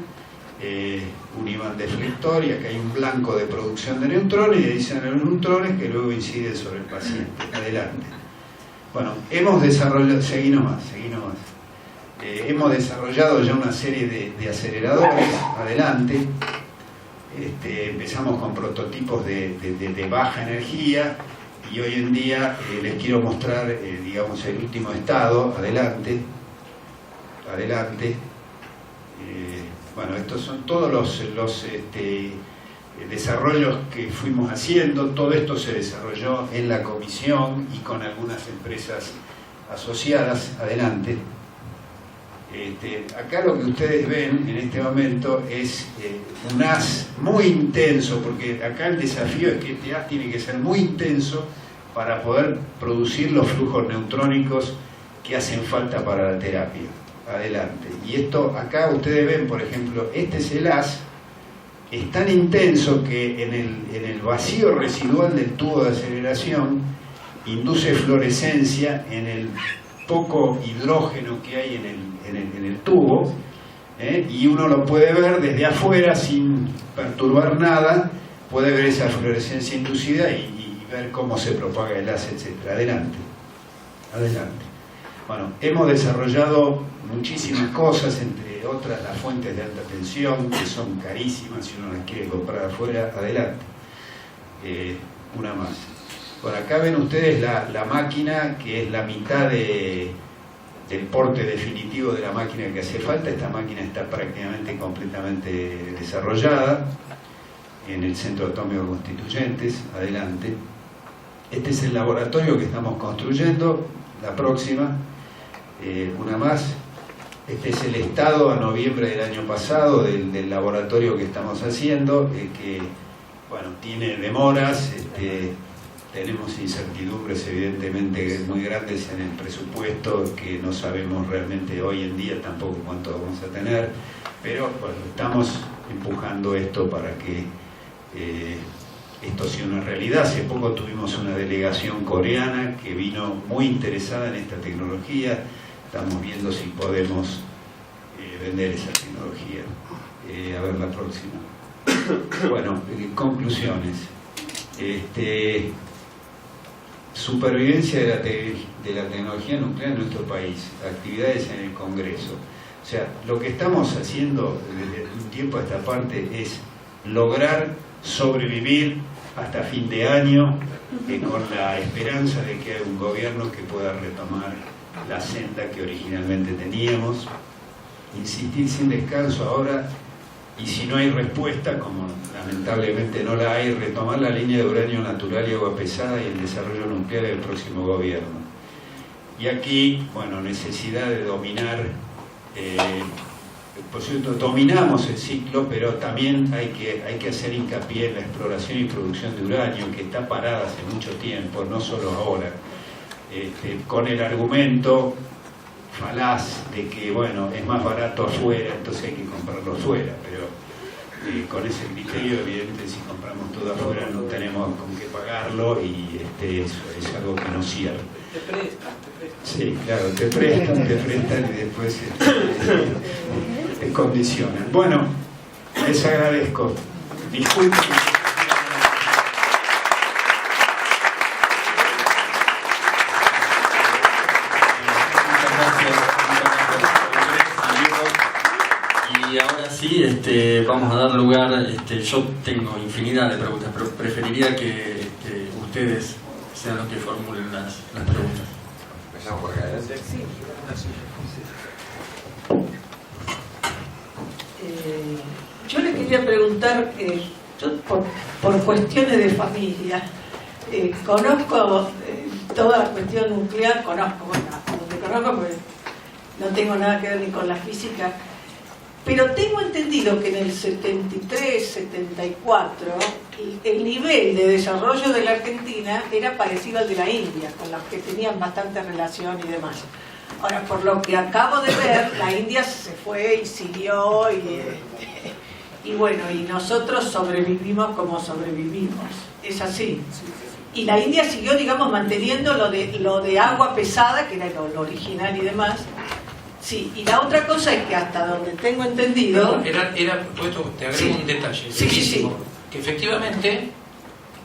un imán deflector, y acá hay un blanco de producción de neutrones, y ahí salen los neutrones que luego inciden sobre el paciente. Adelante. Bueno, hemos desarrollado, seguí nomás. Hemos desarrollado ya una serie de aceleradores. Adelante. Empezamos con prototipos de baja energía, y hoy en día les quiero mostrar, digamos, el último estado. Adelante. Bueno, estos son todos los desarrollos que fuimos haciendo. Todo esto se desarrolló en la comisión y con algunas empresas asociadas. Adelante. Acá lo que ustedes ven en este momento es un haz muy intenso, porque acá el desafío es que este haz tiene que ser muy intenso para poder producir los flujos neutrónicos que hacen falta para la terapia. Adelante. Y esto, acá ustedes ven, por ejemplo, este es el haz. Es tan intenso que en el vacío residual del tubo de aceleración induce fluorescencia en el poco hidrógeno que hay en el tubo, y uno lo puede ver desde afuera sin perturbar nada, puede ver esa fluorescencia inducida y ver cómo se propaga el haz, etc. Adelante. Bueno, hemos desarrollado muchísimas cosas, entre otras las fuentes de alta tensión, que son carísimas si uno las quiere comprar afuera. Adelante. Una más. Bueno, acá ven ustedes la máquina, que es la mitad del porte definitivo de la máquina que hace falta. Esta máquina está prácticamente completamente desarrollada en el Centro Atómico Constituyentes. Adelante. Este es el laboratorio que estamos construyendo. La próxima. Una más. Este es el estado a noviembre del año pasado del laboratorio que estamos haciendo, que, bueno, tiene demoras. Tenemos incertidumbres evidentemente muy grandes en el presupuesto, que no sabemos realmente hoy en día tampoco cuánto vamos a tener, pero bueno, estamos empujando esto para que esto sea una realidad. Hace poco tuvimos una delegación coreana que vino muy interesada en esta tecnología. Estamos viendo si podemos vender esa tecnología. A ver la próxima. Bueno, conclusiones. Supervivencia de la tecnología nuclear en nuestro país, actividades en el Congreso. O sea, lo que estamos haciendo desde un tiempo a esta parte es lograr sobrevivir hasta fin de año, con la esperanza de que haya un gobierno que pueda retomar la senda que originalmente teníamos, insistir sin descanso ahora, y si no hay respuesta, como lamentablemente no la hay, retomar la línea de uranio natural y agua pesada y el desarrollo nuclear del próximo gobierno. Y aquí, bueno, necesidad de dominar, por cierto, dominamos el ciclo, pero también hay que hacer hincapié en la exploración y producción de uranio, que está parada hace mucho tiempo, no solo ahora, con el argumento falaz de que, bueno, es más barato afuera, entonces hay que comprarlo afuera, pero con ese criterio, evidente, si compramos todo afuera no tenemos con qué pagarlo, y eso es algo que no sirve. Te prestan. Sí, claro, te prestan y después te condicionan. Bueno, les agradezco. Disculpen. Y ahora sí, vamos a dar lugar, yo tengo infinidad de preguntas, pero preferiría que ustedes sean los que formulen las preguntas. Empezamos por acá, ¿eh? Sí. Yo le quería preguntar, yo por cuestiones de familia, conozco toda la cuestión nuclear, bueno, donde conozco porque no tengo nada que ver ni con la física, pero tengo entendido que en el 73, 74, el nivel de desarrollo de la Argentina era parecido al de la India, con los que tenían bastante relación y demás. Ahora, por lo que acabo de ver, la India se fue y siguió y bueno, y nosotros sobrevivimos como sobrevivimos. Es así. Y la India siguió, digamos, manteniendo lo de agua pesada, que era lo original y demás. Sí, y la otra cosa es que hasta donde tengo entendido... Te agrego un detalle. Sí. Que efectivamente,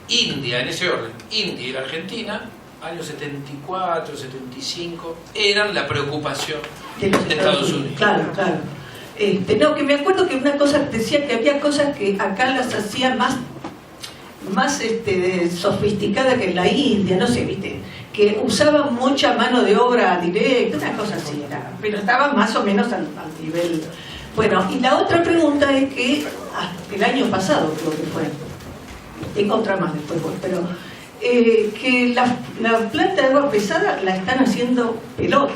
India, en ese orden, India y la Argentina, años 74, 75, eran la preocupación de Estados Unidos. Claro. No, que me acuerdo que una cosa decía que había cosas que acá las hacía más sofisticada que en la India, no sé, viste, que usaban mucha mano de obra directa, una cosa así era, pero estaban más o menos al nivel. Bueno, y la otra pregunta es que el año pasado creo que fue, tengo otra más después, pero que la planta de agua pesada la están haciendo pelota.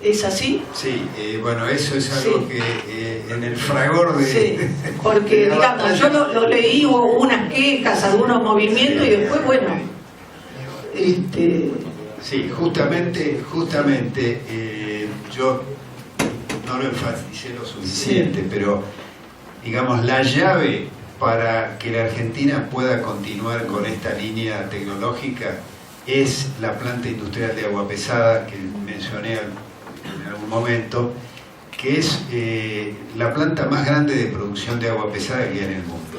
¿Es así? Sí, bueno, eso es algo que en el fragor de... Sí, porque digamos, yo lo leí, hubo unas quejas, algunos movimientos y después, bueno... Sí, justamente yo no lo enfaticé lo suficiente, pero digamos, la llave para que la Argentina pueda continuar con esta línea tecnológica es la planta industrial de agua pesada que mencioné en algún momento, que es la planta más grande de producción de agua pesada que hay en el mundo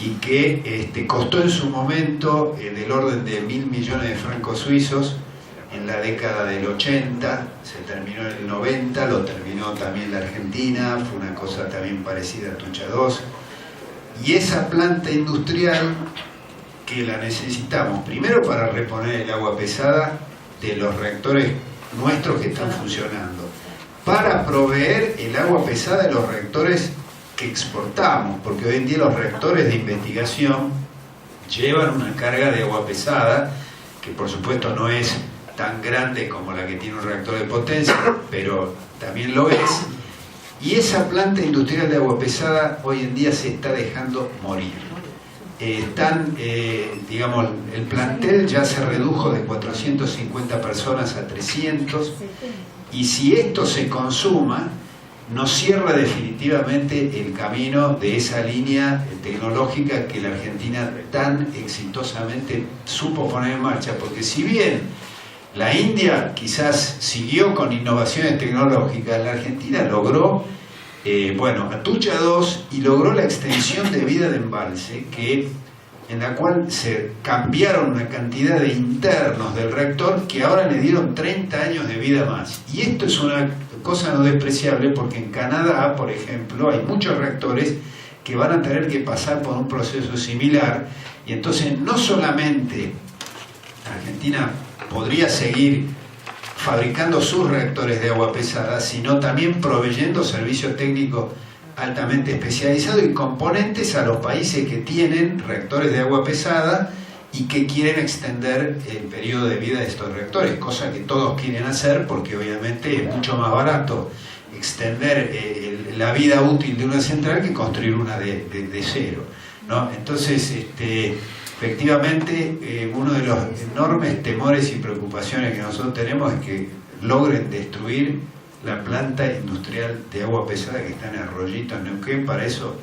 y que costó en su momento del orden de 1.000 millones de francos suizos en la década del 80, se terminó en el 90, lo terminó también la Argentina, fue una cosa también parecida a Tucha 2, y esa planta industrial que la necesitamos primero para reponer el agua pesada de los reactores nuestros que están funcionando, para proveer el agua pesada de los reactores que exportamos, porque hoy en día los reactores de investigación llevan una carga de agua pesada que por supuesto no es tan grande como la que tiene un reactor de potencia, pero también lo es, y esa planta industrial de agua pesada hoy en día se está dejando morir. Digamos, el plantel ya se redujo de 450 personas a 300, y si esto se consuma, nos cierra definitivamente el camino de esa línea tecnológica que la Argentina tan exitosamente supo poner en marcha, porque si bien la India quizás siguió con innovaciones tecnológicas, la Argentina logró Atucha 2 y logró la extensión de vida de embalse, en la cual se cambiaron una cantidad de internos del reactor que ahora le dieron 30 años de vida más. Y esto es una cosa no despreciable, porque en Canadá, por ejemplo, hay muchos reactores que van a tener que pasar por un proceso similar, y entonces no solamente Argentina podría seguir fabricando sus reactores de agua pesada, sino también proveyendo servicios técnicos altamente especializados y componentes a los países que tienen reactores de agua pesada y que quieren extender el periodo de vida de estos reactores, cosa que todos quieren hacer porque obviamente es mucho más barato extender la vida útil de una central que construir una de cero, ¿no? Entonces, efectivamente, uno de los enormes temores y preocupaciones que nosotros tenemos es que logren destruir la planta industrial de agua pesada que está en Arroyito, en Neuquén. Para eso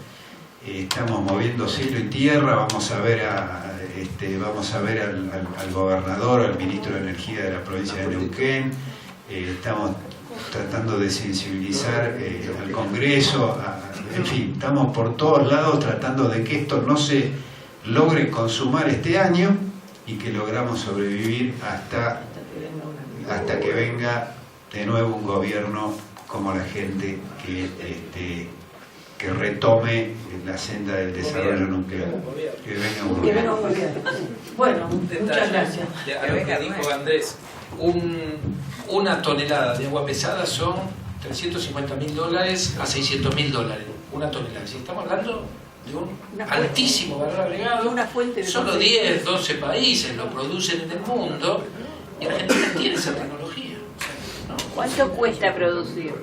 estamos moviendo cielo y tierra. Vamos a ver al gobernador, al ministro de Energía de la provincia de Neuquén. Estamos tratando de sensibilizar al Congreso, en fin, estamos por todos lados tratando de que esto no se logre consumar este año y que logramos sobrevivir hasta que venga de nuevo un gobierno como la gente que que retome la senda del desarrollo nuclear. Que venga un Que venga un gobierno. Bueno, muchas gracias. A lo que dijo Andrés, una tonelada de agua pesada son $350.000 a $600.000. Una tonelada. Si estamos hablando de un altísimo valor agregado, Una fuente de solo 10, 12 países lo producen en el mundo y Argentina tiene esa tecnología. ¿No? ¿Cuánto cuesta producir?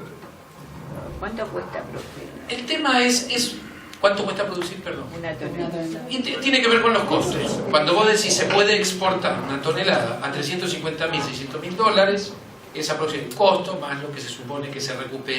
¿Cuánto cuesta producir? El tema es ¿cuánto cuesta producir? Perdón. Una tonelada. Y tiene que ver con los costos. Cuando vos decís se puede exportar una tonelada a $350.000, $600.000, es aproximadamente el costo más lo que se supone que se recupera.